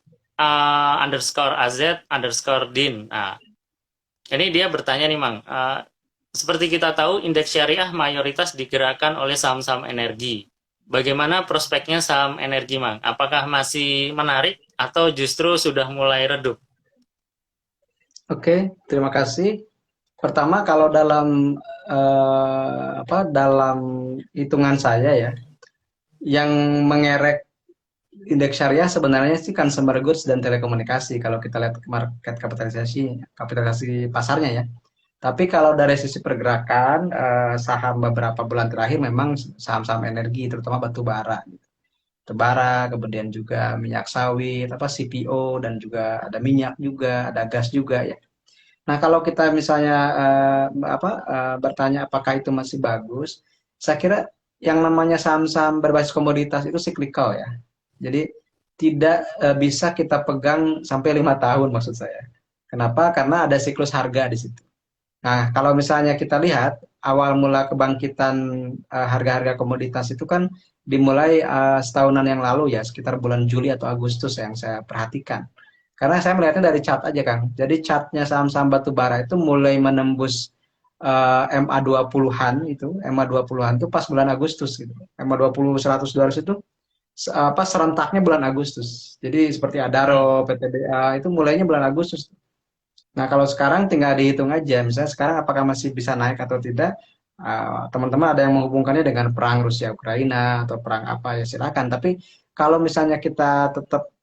S1: underscore az underscore din. Nah, ini dia bertanya nih, Mang. Seperti kita tahu, indeks syariah mayoritas digerakkan oleh saham-saham energi. Bagaimana prospeknya saham energi, Mang? Apakah masih menarik atau justru sudah mulai redup?
S2: Oke, terima kasih. Pertama, kalau dalam dalam hitungan saya ya, yang mengerek indeks syariah sebenarnya sih consumer goods dan telekomunikasi kalau kita lihat market kapitalisasi kapitalisasi pasarnya ya. Tapi kalau dari sisi pergerakan saham beberapa bulan terakhir memang saham-saham energi terutama batu bara gitu. Batu bara, kemudian juga minyak sawit, apa CPO dan juga ada minyak juga, ada gas juga ya. Nah, kalau kita misalnya bertanya apakah itu masih bagus, saya kira yang namanya saham-saham berbasis komoditas itu cyclical ya. Jadi tidak bisa kita pegang sampai 5 tahun maksud saya. Kenapa? Karena ada siklus harga di situ. Nah, kalau misalnya kita lihat awal mula kebangkitan harga-harga komoditas itu kan dimulai setahunan yang lalu ya, sekitar bulan Juli atau Agustus yang saya perhatikan. Karena saya melihatnya dari chart aja Kang. Jadi chartnya saham-saham batu bara itu mulai menembus MA20-an itu, MA20-an itu pas bulan Agustus gitu. MA20 100 200 itu apa serentaknya bulan Agustus. Jadi seperti
S1: Hmm.
S2: Adaro, PTBA itu mulainya bulan Agustus. Nah, kalau sekarang tinggal dihitung aja, misalnya sekarang apakah masih bisa naik atau tidak, teman-teman ada yang menghubungkannya dengan perang Rusia-Ukraina atau perang apa ya silakan. Tapi kalau misalnya kita tetap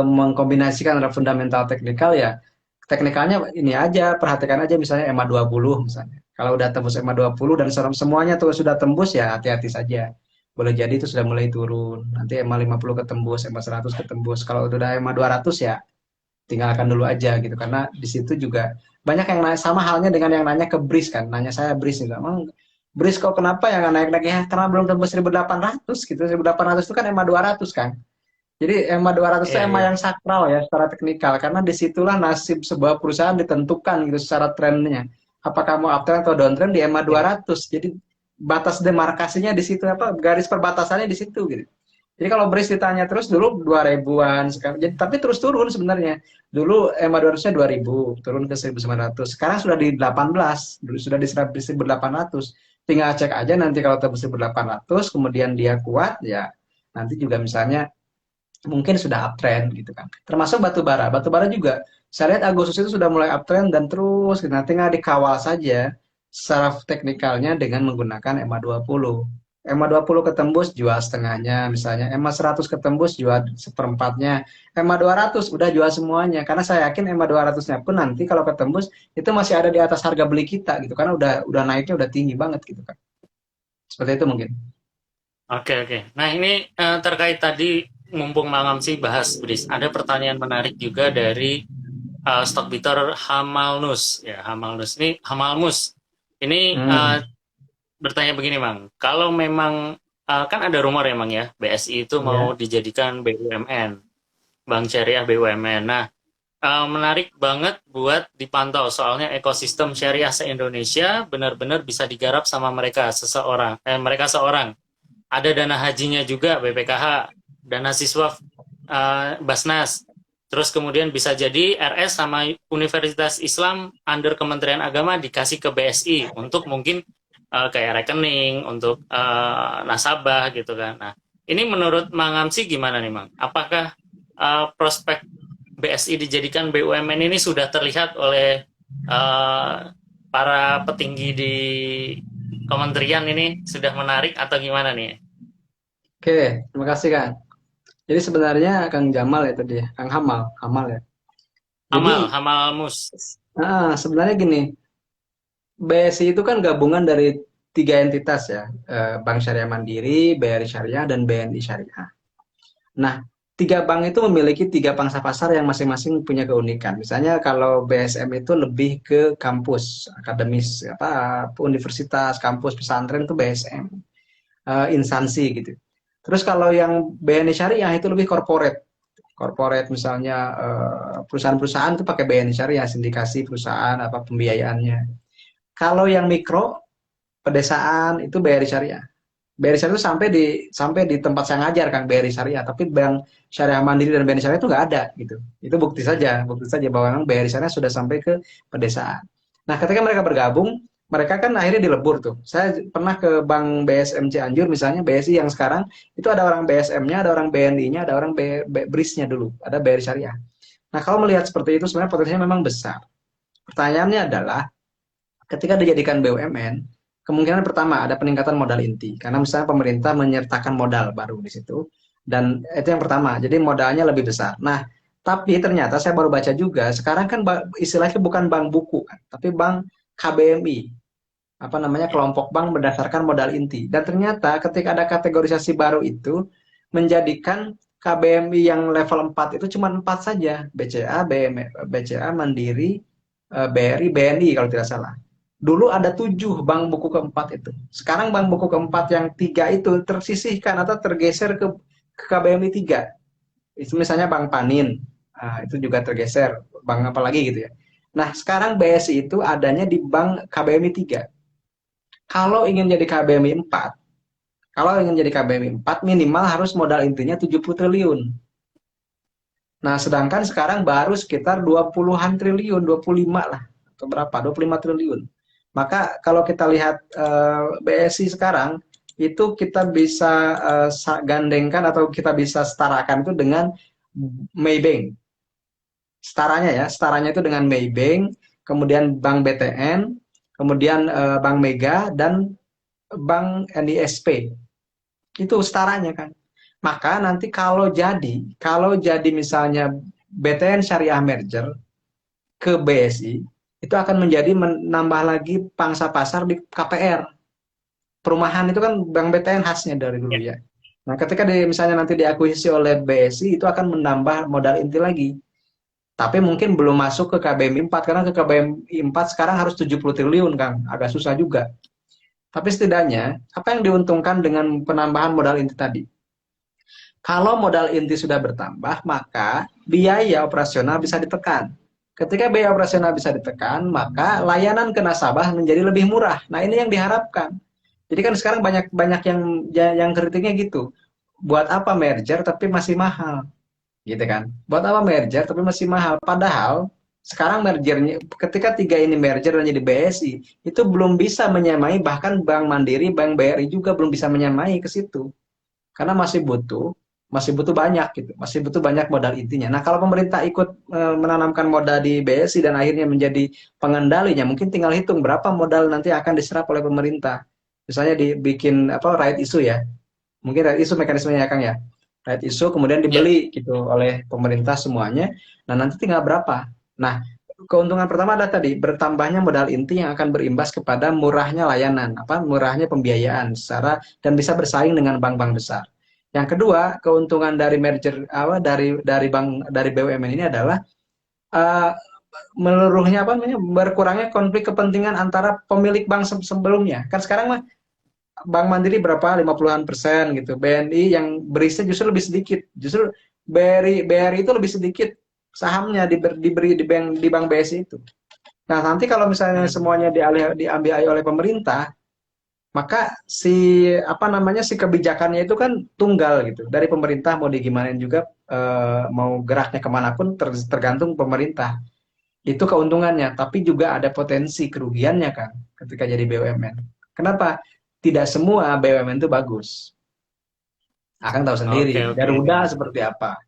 S2: mengkombinasikan antara fundamental teknikal ya, teknikalnya ini aja, perhatikan aja misalnya EMA 20 misalnya. Kalau udah tembus EMA 20 dan semuanya tuh sudah tembus ya hati-hati saja. Boleh jadi itu sudah mulai turun. Nanti EMA 50 ketembus, EMA 100 ketembus. Kalau udah EMA 200 ya tinggalkan dulu aja gitu karena di situ juga banyak yang nanya sama halnya dengan yang nanya ke BRIS kan nanya saya BRIS juga emang BRIS kok kenapa yang nggak naik naik ya karena belum tembus 1800 gitu 1800 itu kan EMA 200 kan Jadi EMA 200 itu
S1: Iya,
S2: EMA
S1: iya.
S2: yang sakral ya secara teknikal karena disitulah nasib sebuah perusahaan ditentukan gitu secara trennya. Apakah mau uptrend atau downtrend di EMA
S1: Iya.
S2: 200. Jadi batas demarkasinya di situ apa garis perbatasannya di situ gitu. Jadi kalau Bris ditanya terus dulu 2000-an sekarang jadi tapi terus turun sebenarnya. Dulu EMA 200-nya 2000, turun ke 1900. Sekarang sudah di 18, dulu sudah di 1800. Tinggal cek aja nanti kalau tembus 1800 kemudian dia kuat ya nanti juga misalnya mungkin sudah uptrend gitu kan. Termasuk batu bara. Batu bara juga saya lihat Agustus itu sudah mulai uptrend dan terus gitu. Nah, tinggal dikawal saja secara teknikalnya dengan menggunakan EMA 20. EMA 20 ketembus jual setengahnya misalnya. EMA 100 ketembus jual seperempatnya. EMA 200 udah jual semuanya. Karena saya yakin EMA 200-nya pun nanti kalau ketembus itu masih ada di atas harga beli kita gitu. Karena udah naiknya udah tinggi banget gitu kan. Seperti itu mungkin.
S1: Oke, oke. Nah, ini terkait tadi mumpung Mang sih bahas, Bris. Ada pertanyaan menarik juga dari Stockbiter Hamalnus. Ya, Hamalnus. Ini Hamalmus. Ini
S2: Hmm,
S1: bertanya begini, Mang. Kalau memang kan ada rumor emang ya, BSI itu mau
S2: ya.
S1: dijadikan BUMN, Bank Syariah BUMN. Nah, menarik banget buat dipantau soalnya ekosistem syariah se-Indonesia benar-benar bisa digarap sama mereka mereka seorang. Ada dana hajinya juga BPKH, dana siswa Basnas. Terus kemudian bisa jadi RS sama Universitas Islam under Kementerian Agama dikasih ke BSI untuk mungkin kayak rekening, untuk nasabah gitu kan. Nah, ini menurut Mang Amsi gimana nih, Mang? Apakah prospek BSI dijadikan BUMN ini sudah terlihat oleh para petinggi di kementerian ini sudah menarik atau gimana nih?
S2: Oke, terima kasih Kang. Jadi sebenarnya Kang Jamal itu dia, Kang Hamal, Hamal ya. Jadi
S1: Hamal, Hamal Mus.
S2: sebenarnya gini, BSI itu kan gabungan dari tiga entitas ya, Bank Syariah Mandiri, BRI Syariah, dan BNI Syariah. Nah, tiga bank itu memiliki tiga pangsa pasar yang masing-masing punya keunikan. Misalnya kalau BSM itu lebih ke kampus, akademis, apa, universitas, kampus, pesantren itu BSM, instansi gitu. Terus kalau yang BNI Syariah itu lebih corporate. Corporate misalnya perusahaan-perusahaan itu pakai BNI Syariah, sindikasi perusahaan apa pembiayaannya. Kalau yang mikro pedesaan itu BRI Syariah. BRI Syariah itu sampai di tempat saya ngajar Kang BRI Syariah, tapi Bank Syariah Mandiri dan BNI Syariah itu nggak ada gitu. Itu bukti saja bahwa memang BRI Syariah sudah sampai ke pedesaan. Nah, ketika mereka bergabung, mereka kan akhirnya dilebur tuh. Saya pernah ke Bank BSM Cianjur misalnya, BSI yang sekarang itu ada orang BSM-nya, ada orang BNI-nya, ada orang BRIS-nya dulu, ada BRI Syariah. Nah, kalau melihat seperti itu sebenarnya potensinya memang besar. Pertanyaannya adalah ketika dijadikan BUMN, kemungkinan pertama ada peningkatan modal inti karena misalnya pemerintah menyertakan modal baru di situ dan itu yang pertama. Jadi modalnya lebih besar. Nah, tapi ternyata saya baru baca juga sekarang kan istilahnya bukan bank buku kan, tapi bank KBMI apa namanya
S1: Ya.
S2: kelompok bank berdasarkan modal inti. Dan ternyata ketika ada kategorisasi baru itu menjadikan KBMI yang level 4 itu cuma 4 saja, BCA, BCA, Mandiri, BRI, BNI kalau tidak salah. Dulu ada 7 bank buku keempat itu. Sekarang bank buku keempat yang 3 itu tersisihkan atau tergeser ke KBMI 3. Itu misalnya Bank Panin, itu juga tergeser. Bank apa lagi gitu ya. Nah, sekarang BSI itu adanya di Bank KBMI 3. Kalau ingin jadi KBMI 4, kalau ingin jadi KBMI 4 minimal harus modal intinya 70 triliun. Nah, sedangkan sekarang baru sekitar 20-an triliun, 25 lah, atau berapa, 25 triliun. Maka kalau kita lihat BSI sekarang, itu kita bisa gandengkan atau kita bisa setarakan itu dengan Maybank. Setaranya itu dengan Maybank, kemudian Bank BTN, kemudian Bank Mega, dan Bank NISP. Itu setaranya kan. Maka nanti kalau jadi misalnya BTN Syariah merger ke BSI, itu akan menjadi menambah lagi pangsa pasar di KPR. Perumahan itu kan Bank BTN khasnya dari dulu
S1: Ya.
S2: ya. Nah, ketika misalnya nanti diakuisisi oleh BSI, itu akan menambah modal inti lagi. Tapi mungkin belum masuk ke KBMI 4, karena ke KBMI 4 sekarang harus 70 triliun, Kang. Agak susah juga. Tapi setidaknya, apa yang diuntungkan dengan penambahan modal inti tadi? Kalau modal inti sudah bertambah, maka biaya operasional bisa ditekan. Ketika biaya operasional bisa ditekan, maka layanan ke nasabah menjadi lebih murah. Nah, ini yang diharapkan. Jadi kan sekarang banyak banyak yang kritiknya gitu. Buat apa merger tapi masih mahal, gitu kan? Buat apa merger tapi masih mahal? Padahal sekarang mergernya, ketika tiga ini merger dan jadi BSI, itu belum bisa menyamai, bahkan Bank Mandiri, Bank BRI juga belum bisa menyamai ke situ karena masih butuh banyak gitu, masih butuh banyak modal intinya. Nah, kalau pemerintah ikut menanamkan modal di BSI dan akhirnya menjadi pengendalinya, mungkin tinggal hitung berapa modal nanti akan diserap oleh pemerintah. Misalnya dibikin apa right issue ya, mungkin right issue mekanismenya ya Kang ya, right issue kemudian
S1: Ya.
S2: dibeli gitu oleh pemerintah semuanya. Nah, nanti tinggal berapa. Nah, keuntungan pertama adalah tadi bertambahnya modal inti yang akan berimbas kepada murahnya layanan, apa murahnya pembiayaan secara dan bisa bersaing dengan bank-bank besar. Yang kedua, keuntungan dari merger apa dari BUMN ini adalah uh, meluruhnya apa namanya berkurangnya konflik kepentingan antara pemilik bank sebelumnya. Kan sekarang mah Bank Mandiri berapa 50-an% gitu. BNI yang berisi justru lebih sedikit. Justru BRI itu lebih sedikit sahamnya diberi di bank BSI itu. Nah, nanti kalau misalnya
S1: Hmm.
S2: semuanya diambil alih oleh pemerintah, maka apa namanya si kebijakannya itu kan tunggal gitu. Dari pemerintah mau digimanain juga mau geraknya kemanapun tergantung pemerintah. Itu keuntungannya, tapi juga ada potensi kerugiannya kan ketika jadi BUMN. Kenapa? Tidak semua BUMN itu bagus. Akan tahu
S1: Oke,
S2: sendiri.
S1: oke.
S2: Garuda seperti apa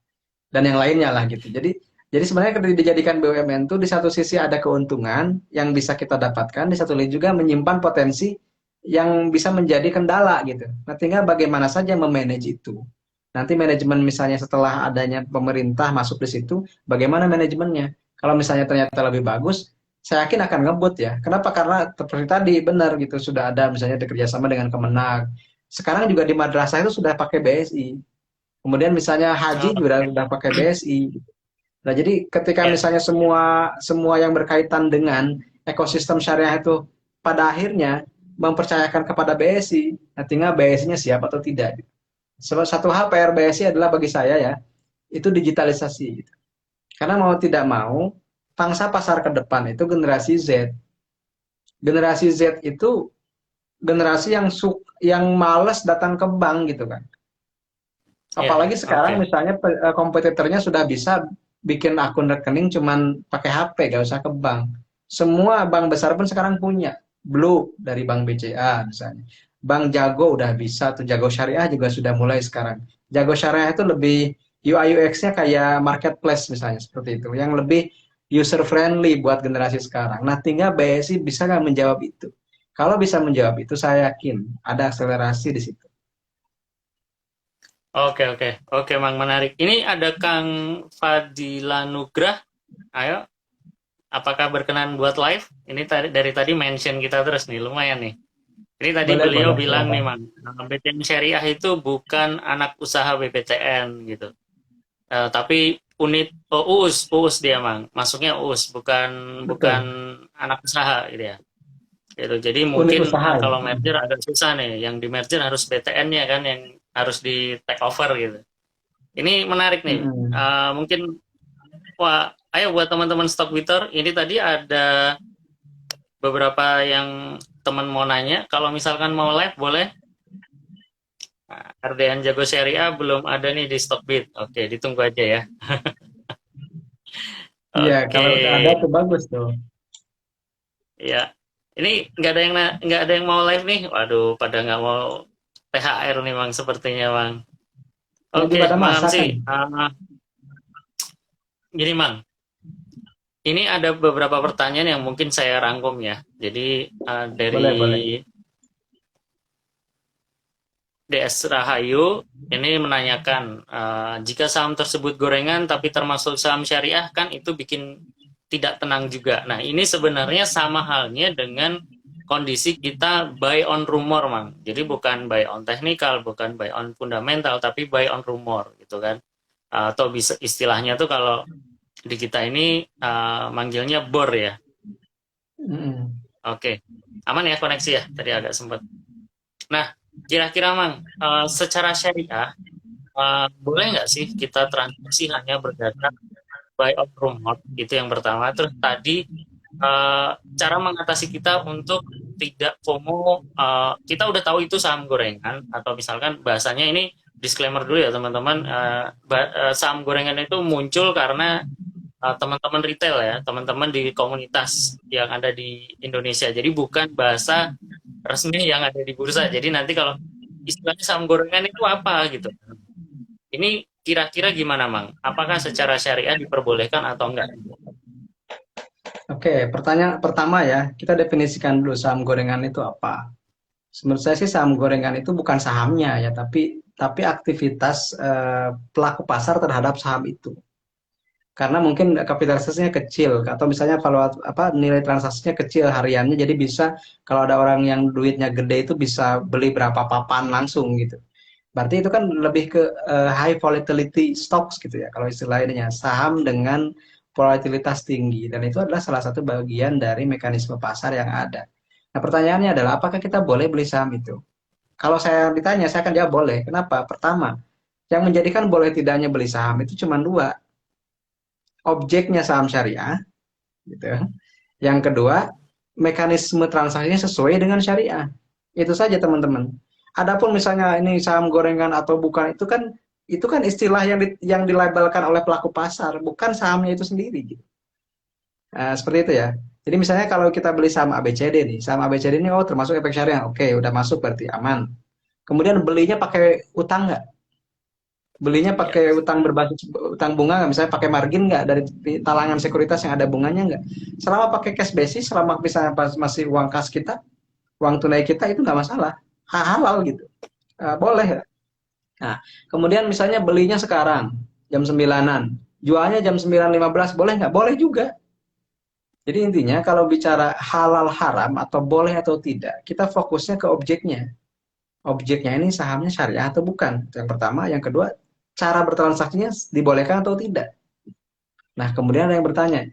S2: dan yang lainnya lah gitu. Jadi sebenarnya ketika dijadikan BUMN itu di satu sisi ada keuntungan yang bisa kita dapatkan, di satu sisi juga menyimpan potensi yang bisa menjadi kendala gitu. Nah, tinggal bagaimana saja memanage itu. Nanti manajemen misalnya setelah adanya pemerintah masuk di situ, bagaimana manajemennya? Kalau misalnya ternyata lebih bagus, saya yakin akan ngebut ya. Kenapa? Karena seperti tadi benar gitu sudah ada misalnya kerjasama dengan Kemenag. Sekarang juga di madrasah itu sudah pakai BSI. Kemudian misalnya haji juga
S1: Oke.
S2: udah pakai BSI. Nah, jadi ketika
S1: Ya.
S2: misalnya semua semua yang berkaitan dengan ekosistem syariah itu pada akhirnya mempercayakan kepada BSI, nah tinggal BSI-nya siap atau tidak. Satu hal PR BSI adalah bagi saya ya, itu digitalisasi. Gitu. Karena mau tidak mau, pangsa pasar ke depan itu generasi Z. Generasi Z itu generasi yang males datang ke bank gitu kan.
S1: Ya,
S2: Apalagi
S1: ya.
S2: sekarang
S1: Oke.
S2: misalnya kompetitornya sudah bisa bikin akun rekening cuman pakai HP, gak usah ke bank. Semua bank besar pun sekarang punya. Blue dari Bank BCA misalnya. Bank Jago udah bisa, tuh Jago Syariah juga sudah mulai sekarang. Jago Syariah itu lebih UI UX-nya kayak marketplace misalnya seperti itu, yang lebih user friendly buat generasi sekarang. Nah, tinggal BSI bisa nggak menjawab itu? Kalau bisa menjawab itu, saya yakin ada akselerasi di situ.
S1: Oke, oke. Oke, Mang, menarik. Ini ada Kang Fadila Nugrah. Ayo, apakah berkenan buat live? Ini dari tadi mention kita terus nih, lumayan nih. Ini tadi
S2: Boleh,
S1: beliau
S2: boleh,
S1: bilang nih,
S2: silakan.
S1: Mang, BTN Syariah itu bukan anak usaha BPTN gitu. Tapi unit UUS dia, Mang. Masuknya UUS, bukan bukan
S2: Betul.
S1: anak usaha gitu ya. Gitu. Jadi
S2: Unit
S1: mungkin
S2: usaha ya.
S1: kalau merger agak susah nih. Yang di merger harus BTN-nya kan yang harus di take over gitu. Ini menarik nih.
S2: Mm-mm.
S1: Mungkin wah, ayo buat teman-teman Stock Twitter, ini tadi ada beberapa yang teman mau nanya. Kalau misalkan mau live boleh. Nah, Ardean Jago Syariah belum ada nih di Stockbit. Oke, ditunggu aja ya.
S2: Iya,
S1: Oke,
S2: kalau udah ada tuh bagus tuh.
S1: ya. Ini nggak ada yang mau live nih. Waduh, pada nggak mau THR nih, Bang, sepertinya, Bang.
S2: Lagi
S1: Oke,
S2: pada
S1: Bang
S2: masak kan?
S1: Amsi. Gini, Bang. Ini ada beberapa pertanyaan yang mungkin saya rangkum ya. Jadi
S2: Boleh,
S1: dari
S2: boleh.
S1: DS Rahayu ini menanyakan jika saham tersebut gorengan tapi termasuk saham syariah kan itu bikin tidak tenang juga. Nah, ini sebenarnya sama halnya dengan kondisi kita buy on rumor, Mang. Jadi bukan buy on technical, bukan buy on fundamental, tapi buy on rumor gitu kan. Atau bisa istilahnya tuh kalau di kita ini manggilnya bor ya.
S2: Mm-mm.
S1: Oke. Aman ya koneksi ya? Tadi agak sempat. Nah, kira-kira Mang, secara syariah boleh nggak sih kita transaksi hanya berdasar buy on rumor, itu yang pertama. Terus tadi cara mengatasi kita untuk tidak FOMO, kita udah tahu itu saham gorengan, atau misalkan bahasanya ini disclaimer dulu ya teman-teman, saham gorengan itu muncul karena teman-teman retail ya, teman-teman di komunitas yang ada di Indonesia. Jadi bukan bahasa resmi yang ada di bursa. Jadi nanti kalau istilahnya saham gorengan itu apa gitu. Ini kira-kira gimana, Mang? Apakah secara syariah diperbolehkan atau enggak?
S2: Oke, pertanyaan pertama ya, kita definisikan dulu saham gorengan itu apa. Menurut saya sih saham gorengan itu bukan sahamnya ya, tapi aktivitas pelaku pasar terhadap saham itu. Karena mungkin kapitalisasinya kecil atau misalnya kalau apa nilai transaksinya kecil hariannya, jadi bisa kalau ada orang yang duitnya gede itu bisa beli berapa papan langsung gitu. Berarti itu kan lebih ke high volatility stocks gitu ya kalau istilahnya, saham dengan volatilitas tinggi, dan itu adalah salah satu bagian dari mekanisme pasar yang ada. Nah, pertanyaannya adalah apakah kita boleh beli saham itu? Kalau saya ditanya, saya akan jawab boleh. Kenapa? Pertama, yang menjadikan boleh tidaknya beli saham itu cuma dua, objeknya saham syariah, gitu. Yang kedua, mekanisme transaksinya sesuai dengan syariah. Itu saja teman-teman. Adapun misalnya ini saham gorengan atau bukan, itu kan istilah yang dilabelkan oleh pelaku pasar, bukan sahamnya itu sendiri gitu. Nah, seperti itu ya. Jadi misalnya kalau kita beli saham ABCD nih, saham ABCD ini oh termasuk efek syariah. Oke, udah masuk berarti aman. Kemudian belinya pakai utang nggak? Belinya
S1: Ya,
S2: pakai utang berbasis utang bunga nggak? Misalnya pakai margin nggak dari talangan sekuritas yang ada bunganya nggak? Selama pakai cash basis, selama misalnya masih uang kas kita, uang tunai kita itu nggak masalah, halal gitu. Boleh ya. Nah, kemudian misalnya belinya sekarang jam 9-an, jualnya jam 9.15, boleh nggak? Boleh juga. Jadi intinya kalau bicara halal haram atau boleh atau tidak, kita fokusnya ke objeknya. Objeknya ini sahamnya syariah atau bukan. Yang pertama, yang kedua, cara bertransaksinya dibolehkan atau tidak. Nah, kemudian ada yang bertanya,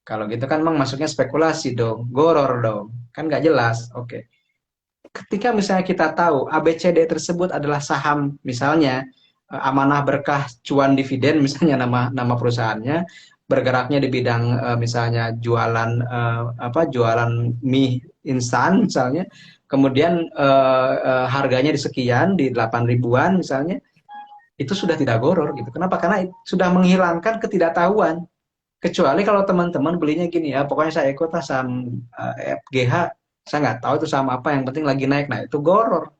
S2: kalau gitu kan memang masuknya spekulasi dong, goror dong, kan nggak jelas. Oke. Ketika misalnya kita tahu ABCD tersebut adalah saham, misalnya Amanah Berkah Cuan Dividen, misalnya nama nama perusahaannya, bergeraknya di bidang misalnya jualan jualan mie instan misalnya, kemudian harganya di sekian, di 8 ribuan misalnya, itu sudah tidak goror gitu. Kenapa? Karena sudah menghilangkan ketidaktahuan. Kecuali kalau teman-teman belinya gini ya, pokoknya saya ikut saham FGH, saya nggak tahu itu saham apa, yang penting lagi naik. Nah, itu goror.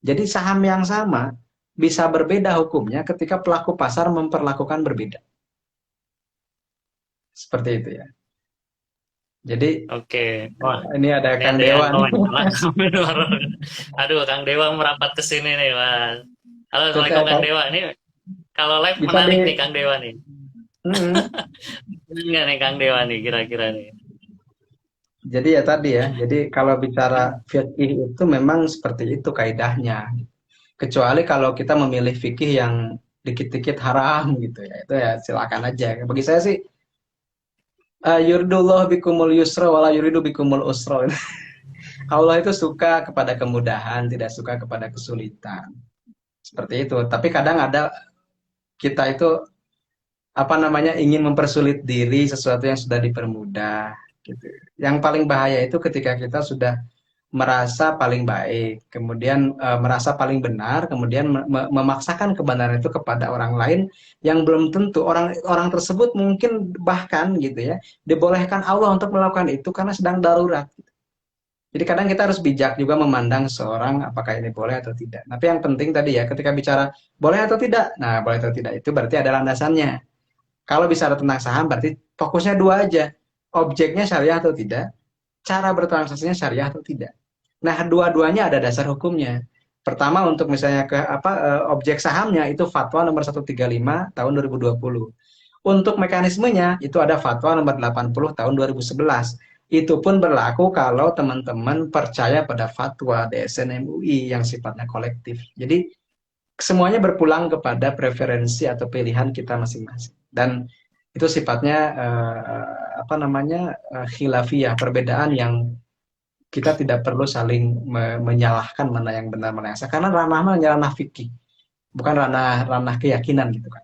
S2: Jadi saham yang sama bisa berbeda hukumnya ketika pelaku pasar memperlakukan berbeda. Seperti itu ya. Jadi
S1: oke. Wah,
S2: ini ada
S1: ini
S2: Kang
S1: ada yang
S2: Dewa nih.
S1: komen. Aduh, Kang Dewa merapat ke sini nih, Mas. Halo, Assalamualaikum Kang Dewa. Ini kalau live
S2: Bisa di
S1: menarik nih Kang Dewa nih.
S2: mm,
S1: Enggak nih Kang Dewa nih kira-kira nih.
S2: jadi ya tadi ya. Jadi kalau bicara fikih itu memang seperti itu kaidahnya. Kecuali kalau kita memilih fikih yang dikit-dikit haram gitu ya. Itu ya silakan aja. Bagi saya sih yuridullah bikumul yusra wala yuridu bikumul usra. Allah itu suka kepada kemudahan, tidak suka kepada kesulitan. Seperti itu. Tapi kadang ada kita itu apa namanya ingin mempersulit diri sesuatu yang sudah dipermudah gitu. Yang paling bahaya itu ketika kita sudah merasa paling baik, kemudian merasa paling benar, kemudian memaksakan kebenaran itu kepada orang lain yang belum tentu orang orang tersebut mungkin bahkan gitu ya dibolehkan Allah untuk melakukan itu karena sedang darurat. Jadi kadang kita harus bijak juga memandang seorang apakah ini boleh atau tidak. Tapi yang penting tadi ya ketika bicara boleh atau tidak, nah boleh atau tidak itu berarti ada landasannya. Kalau bicara tentang saham berarti fokusnya dua aja, objeknya syariah atau tidak, cara bertransaksinya syariah atau tidak. Nah, dua-duanya ada dasar hukumnya. Pertama untuk misalnya ke objek sahamnya itu fatwa nomor 135 tahun 2020. Untuk mekanismenya itu ada fatwa nomor 80 tahun 2011. Itu pun berlaku kalau teman-teman percaya pada fatwa DSN MUI yang sifatnya kolektif. Jadi semuanya berpulang kepada preferensi atau pilihan kita masing-masing. Dan itu sifatnya khilafiyah, perbedaan yang kita tidak perlu saling menyalahkan mana yang benar mana yang salah, karena ranah fikih, bukan ranah ranah keyakinan gitu kan.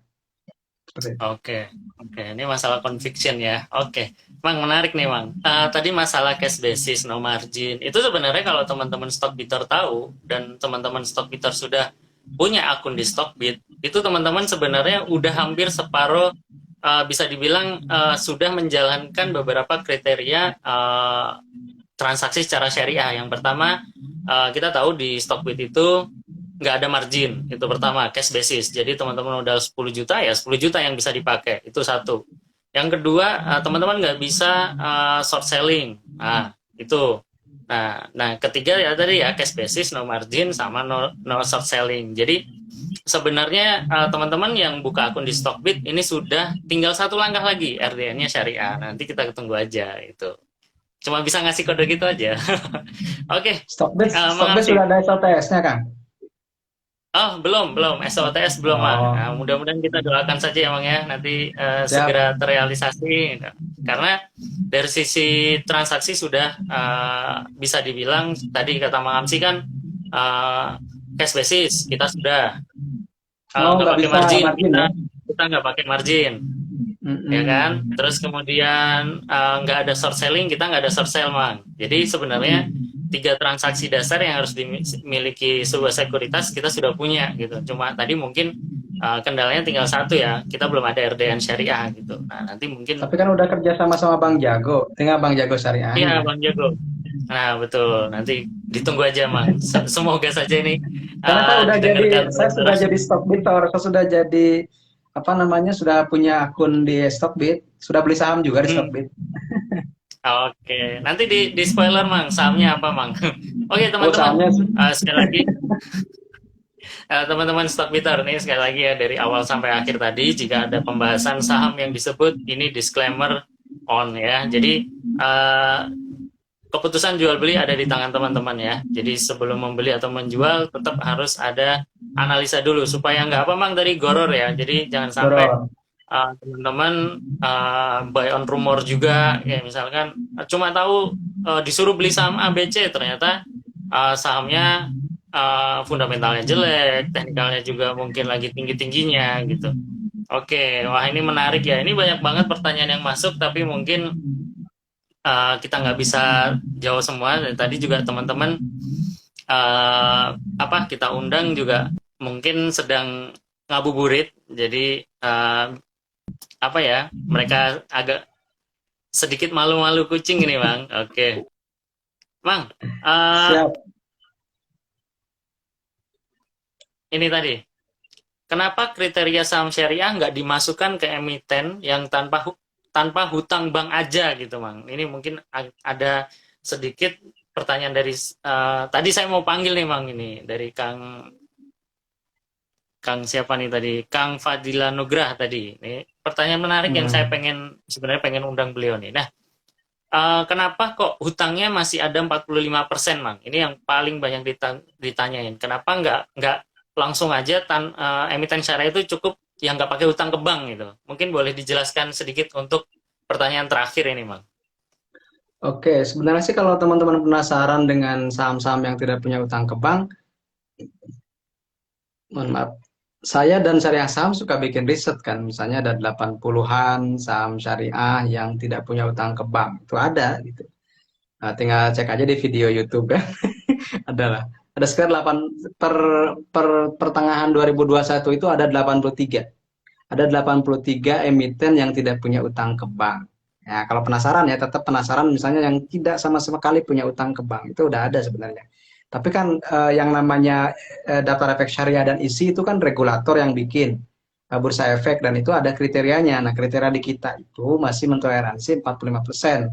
S2: Seperti itu.
S1: Oke, oke. Ini masalah conviction ya. Oke, Mang, menarik nih, Mang. Tadi masalah cash basis, no margin. Itu sebenarnya kalau teman-teman Stockbiter tahu dan teman-teman Stockbiter sudah punya akun di Stockbit, itu teman-teman sebenarnya udah hampir separuh, bisa dibilang sudah menjalankan beberapa kriteria transaksi secara syariah. Yang pertama, kita tahu di Stockbit itu nggak ada margin, itu pertama, cash basis. Jadi teman-teman udah 10 juta, ya 10 juta yang bisa dipakai, itu satu. Yang kedua, teman-teman nggak bisa short selling, nah itu. Nah ketiga ya tadi ya, cash basis, no margin, sama no short selling. Jadi sebenarnya teman-teman yang buka akun di Stockbit ini sudah tinggal satu langkah lagi, RDN-nya syariah. Nanti kita tunggu aja itu. Cuma bisa ngasih kode gitu aja. Oke, Mang
S2: Stockbit
S1: Amsi.
S2: sudah ada SLTS-nya kan?
S1: Oh, belum. SOTS belum, Mang.
S2: Oh,
S1: Nah, mudah-mudahan kita doakan saja ya, Mang ya. Nanti
S2: siap.
S1: segera terrealisasi. Karena dari sisi transaksi sudah bisa dibilang, tadi kata Mang Amsi kan, eh, cash basis, kita sudah
S2: Oh,
S1: nggak
S2: nggak
S1: pakai
S2: bisa
S1: margin,
S2: margin ya?
S1: kita nggak pakai margin. Ya kan?
S2: Mm-mm.
S1: Terus kemudian nggak ada short selling, kita nggak ada short sell, Mang. Jadi sebenarnya
S2: Mm-mm.
S1: tiga transaksi dasar yang harus dimiliki sebuah sekuritas kita sudah punya gitu. Cuma tadi mungkin kendalanya tinggal satu ya, kita belum ada RDN syariah gitu. Nah nanti mungkin
S2: Tapi kan udah kerja sama Bang Jago, tinggal Bang Jago
S1: ya
S2: syariahnya.
S1: Bang Jago. Nah betul, nanti ditunggu aja Mang. Semoga saja ini
S2: Karena kan udah jadi,
S1: didengarkan
S2: saya sudah
S1: oleh.
S2: jadi Stockbitter, saya sudah jadi apa namanya, sudah punya akun di Stockbit, sudah beli saham juga di
S1: Hmm,
S2: Stockbit.
S1: Oke, nanti di spoiler Mang, sahamnya apa Mang? Oke
S2: Oh,
S1: teman-teman,
S2: sahamnya
S1: sekali lagi teman-teman Stockbiter nih sekali lagi ya, dari awal sampai akhir tadi jika ada pembahasan saham yang disebut ini disclaimer on ya. Jadi keputusan jual beli ada di tangan teman-teman ya. Jadi sebelum membeli atau menjual tetap harus ada analisa dulu supaya nggak apa Mang dari goror ya. Jadi jangan sampai
S2: dorong.
S1: teman-teman buy on rumor juga ya, misalkan cuma tahu disuruh beli saham ABC, ternyata sahamnya fundamentalnya jelek, teknikalnya juga mungkin lagi tinggi-tingginya gitu. Oke, wah ini menarik ya. Ini banyak banget pertanyaan yang masuk, tapi mungkin kita nggak bisa jawab semua. Dan tadi juga teman-teman apa kita undang juga mungkin sedang ngabuburit, jadi apa ya, mereka agak sedikit malu-malu kucing ini, Bang. Oke, Bang.
S2: Siap.
S1: Ini tadi, kenapa kriteria saham syariah nggak dimasukkan ke emiten yang tanpa hutang bank aja gitu, Bang? Ini mungkin ada sedikit pertanyaan dari tadi saya mau panggil nih, Bang, ini dari Kang Kang siapa nih tadi? Kang Fadila Nugrah tadi. Ini pertanyaan menarik yang saya
S2: Hmm.
S1: sebenarnya pengen undang beliau nih. Nah, kenapa kok hutangnya masih ada 45%, Mang? Ini yang paling banyak ditanyain. Kenapa nggak langsung aja emiten syariah itu cukup yang nggak pakai hutang ke bank gitu? Mungkin boleh dijelaskan sedikit untuk pertanyaan terakhir ini, Mang.
S2: Oke, sebenarnya sih kalau teman-teman penasaran dengan saham-saham yang tidak punya utang ke bank, mohon maaf, saya dan Syariah Saham suka bikin riset kan, misalnya ada 80-an saham syariah yang tidak punya utang ke bank, itu ada gitu. Nah, tinggal cek aja di video YouTube ya, adalah. Ada sekitar 8 per, per pertengahan 2021 itu ada 83. Ada 83 emiten yang tidak punya utang ke bank. Ya, kalau penasaran ya, tetap penasaran misalnya yang tidak sama sekali punya utang ke bank, itu udah ada sebenarnya. Tapi kan yang namanya daftar efek syariah dan isi itu kan regulator yang bikin bursa efek dan itu ada kriterianya. Nah, kriteria di kita itu masih mentoleransi 45%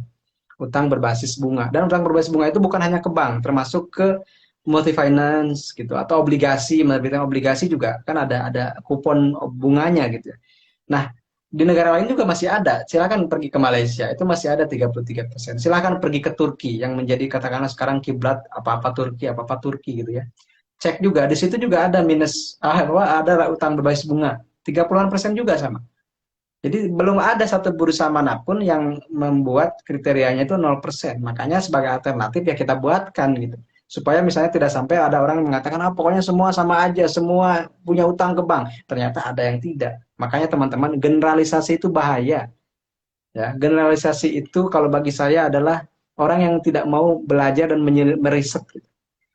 S2: utang berbasis bunga. Dan utang berbasis bunga itu bukan hanya ke bank, termasuk ke multi-finance gitu atau obligasi, menerbitkan obligasi juga kan ada kupon bunganya gitu ya. Nah, di negara lain juga masih ada. Silakan pergi ke Malaysia, itu masih ada 33%. Silakan pergi ke Turki yang menjadi katakanlah sekarang kiblat apa-apa Turki gitu ya. Cek juga, di situ juga ada minus, ada utang berbasis bunga. 30-an% juga sama. Jadi belum ada satu bursa manapun yang membuat kriterianya itu 0%. Makanya sebagai alternatif ya kita buatkan gitu. Supaya misalnya tidak sampai ada orang yang mengatakan, ah pokoknya semua sama aja, semua punya utang ke bank. Ternyata ada yang tidak. Makanya teman-teman, generalisasi itu bahaya. Ya, generalisasi itu kalau bagi saya adalah orang yang tidak mau belajar dan meriset.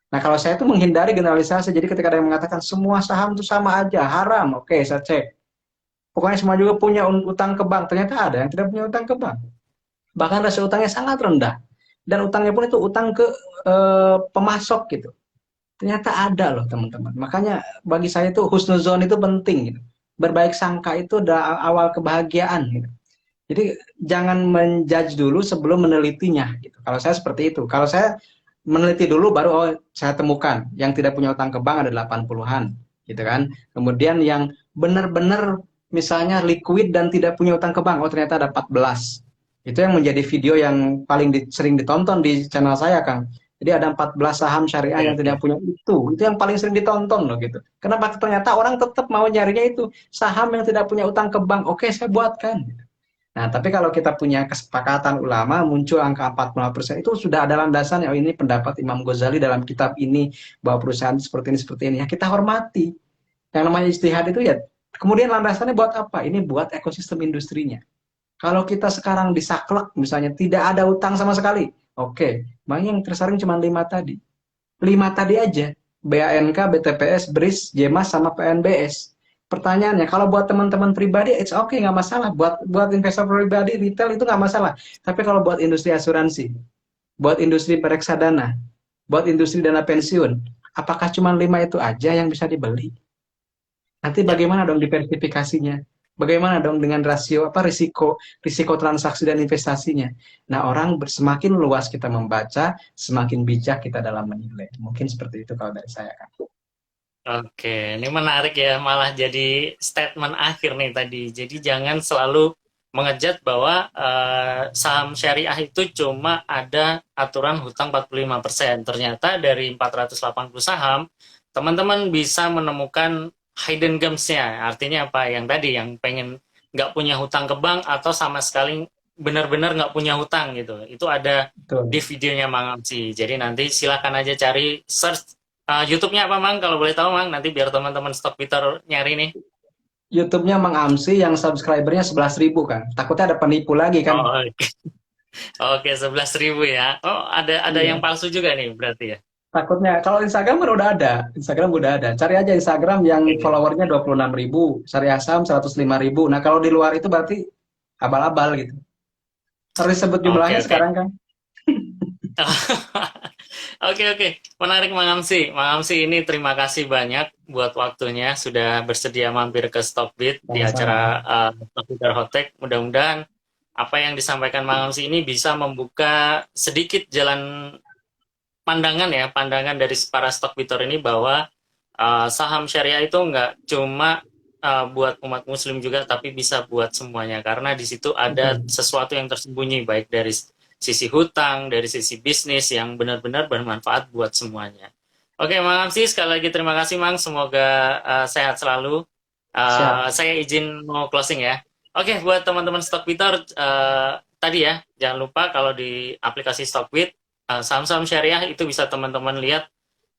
S2: Nah, kalau saya itu menghindari generalisasi. Jadi ketika ada yang mengatakan semua saham itu sama aja, haram. Oke, saya cek. Pokoknya semua juga punya utang ke bank. Ternyata ada yang tidak punya utang ke bank. Bahkan rasio utangnya sangat rendah. Dan utangnya pun itu utang ke pemasok gitu. Ternyata ada loh teman-teman. Makanya bagi saya itu husnuzon itu penting gitu. Berbaik sangka itu adalah awal kebahagiaan gitu. Jadi jangan menjudge dulu sebelum menelitinya gitu. Kalau saya seperti itu. Kalau saya meneliti dulu baru oh saya temukan yang tidak punya utang ke bank ada 80-an gitu kan. Kemudian yang benar-benar misalnya liquid dan tidak punya utang ke bank oh ternyata ada 14. Itu yang menjadi video yang paling sering ditonton di channel saya Kang. Jadi ada 14 saham syariah
S1: Oke,
S2: yang
S1: oke.
S2: tidak punya itu. Itu yang paling sering ditonton loh gitu. Kenapa ternyata orang tetap mau nyarinya itu saham yang tidak punya utang ke bank. Oke, saya buatkan. Nah, tapi kalau kita punya kesepakatan ulama, muncul angka 45% itu sudah ada landasan, oh ini pendapat Imam Ghazali dalam kitab ini, bahwa perusahaan seperti ini, ya kita hormati. Yang namanya ijtihad itu ya, kemudian landasannya buat apa? Ini buat ekosistem industrinya. Kalau kita sekarang disaklek, misalnya tidak ada utang sama sekali, oke, bang yang tersaring cuma 5 tadi. 5 tadi aja, BANK, BTPS, BRIS, JEMAS, sama PNBS. Pertanyaannya, kalau buat teman-teman pribadi, it's okay, nggak masalah. Buat investor pribadi, retail itu nggak masalah. Tapi kalau buat industri asuransi, buat industri reksadana, buat industri dana pensiun, apakah cuma 5 itu aja yang bisa dibeli? Nanti
S1: Ya.
S2: bagaimana dong diversifikasinya? Bagaimana dong dengan rasio apa risiko transaksi dan investasinya? Nah, orang semakin luas kita membaca, semakin bijak kita dalam menilai. Mungkin seperti itu kalau dari saya kan.
S1: Oke, ini menarik ya, malah jadi statement akhir nih tadi. Jadi jangan selalu mengejat bahwa saham syariah itu cuma ada aturan hutang 45%. Ternyata dari 480 saham, teman-teman bisa menemukan hidden gems-nya. Artinya apa? Yang tadi, yang pengen nggak punya hutang ke bank atau sama sekali benar-benar nggak punya hutang gitu. Itu ada di
S2: Betul.
S1: videonya Mang Amsi. Jadi nanti silakan aja cari search. YouTube-nya apa, Mang? Kalau boleh tahu, Mang, nanti biar teman-teman Stock Twitter nyari nih.
S2: YouTube-nya Mang Amsi yang subscribernya 11.000 kan. Takutnya ada penipu lagi kan.
S1: Oh, oke. Oke, 11.000 ya. Oh, ada yang
S2: Iya.
S1: palsu juga nih berarti ya.
S2: Takutnya kalau Instagram kan udah ada. Instagram udah ada. Cari aja Instagram yang
S1: Oke,
S2: followernya 26.000, Syariah Saham 105.000. Nah, kalau di luar itu berarti abal-abal gitu. Harus disebut
S1: oke,
S2: jumlahnya
S1: oke.
S2: sekarang kan.
S1: Oke, oke. Menarik, Mang Amsi. Mang Amsi ini terima kasih banyak buat waktunya sudah bersedia mampir ke Stockbit di
S2: Sama-sama.
S1: acara Stockbiter Hotek. Mudah-mudahan apa yang disampaikan Mang Amsi ini bisa membuka sedikit jalan pandangan ya, pandangan dari para Stockbiter ini bahwa saham syariah itu nggak cuma buat umat muslim juga, tapi bisa buat semuanya. Karena di situ ada
S2: Betul.
S1: sesuatu yang tersembunyi, baik dari sisi hutang, dari sisi bisnis yang benar-benar bermanfaat buat semuanya. Oke, Mang Amsi, sekali lagi terima kasih, Mang. Semoga sehat selalu.
S2: Siap.
S1: Saya izin mau closing ya. Oke, buat teman-teman Stockbiter, tadi ya, jangan lupa kalau di aplikasi Stockbit, saham-saham syariah itu bisa teman-teman lihat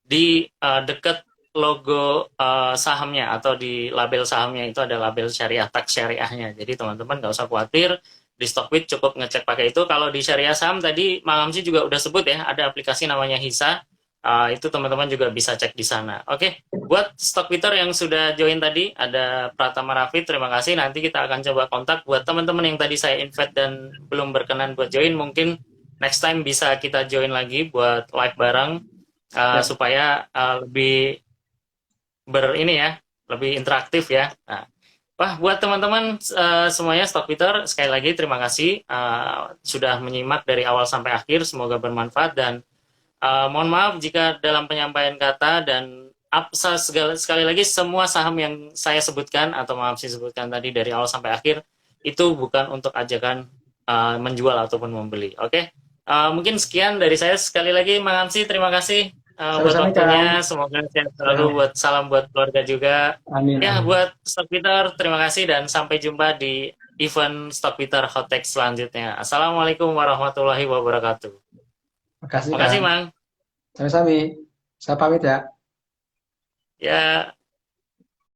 S1: di dekat logo sahamnya atau di label sahamnya itu ada label syariah, tag syariahnya. Jadi teman-teman nggak usah khawatir, di Stockbit cukup ngecek pakai itu. Kalau di syariah saham tadi Mang Hamsi juga udah sebut ya, ada aplikasi namanya Hisa. Itu teman-teman juga bisa cek di sana. Oke, buat Stockbiter yang sudah join tadi, ada Pratama Rafid, terima kasih. Nanti kita akan coba kontak. Buat teman-teman yang tadi saya invite dan belum berkenan buat join, mungkin next time bisa kita join lagi buat live bareng
S2: Siap.
S1: supaya lebih ini ya, lebih interaktif ya. Nah, wah, buat teman-teman semuanya Stockbiter, sekali lagi terima kasih sudah menyimak dari awal sampai akhir. Semoga bermanfaat dan mohon maaf jika dalam penyampaian kata dan sekali lagi semua saham yang saya sebutkan atau maaf saya sebutkan tadi dari awal sampai akhir itu bukan untuk ajakan menjual ataupun membeli. Oke. Mungkin sekian dari saya. Sekali lagi Mang Amsi, terima kasih buat
S2: Sama-sama Kang.
S1: waktunya. Semoga sehat selalu,
S2: Ya.
S1: buat salam buat keluarga juga.
S2: Amin,
S1: Ya,
S2: amin.
S1: buat Stockbiter, terima kasih dan sampai jumpa di event Stockbiter Hotex selanjutnya. Assalamualaikum warahmatullahi wabarakatuh.
S2: Makasih
S1: Makasih,
S2: Kang.
S1: Mang.
S2: Sami-sami. Saya pamit ya.
S1: Ya,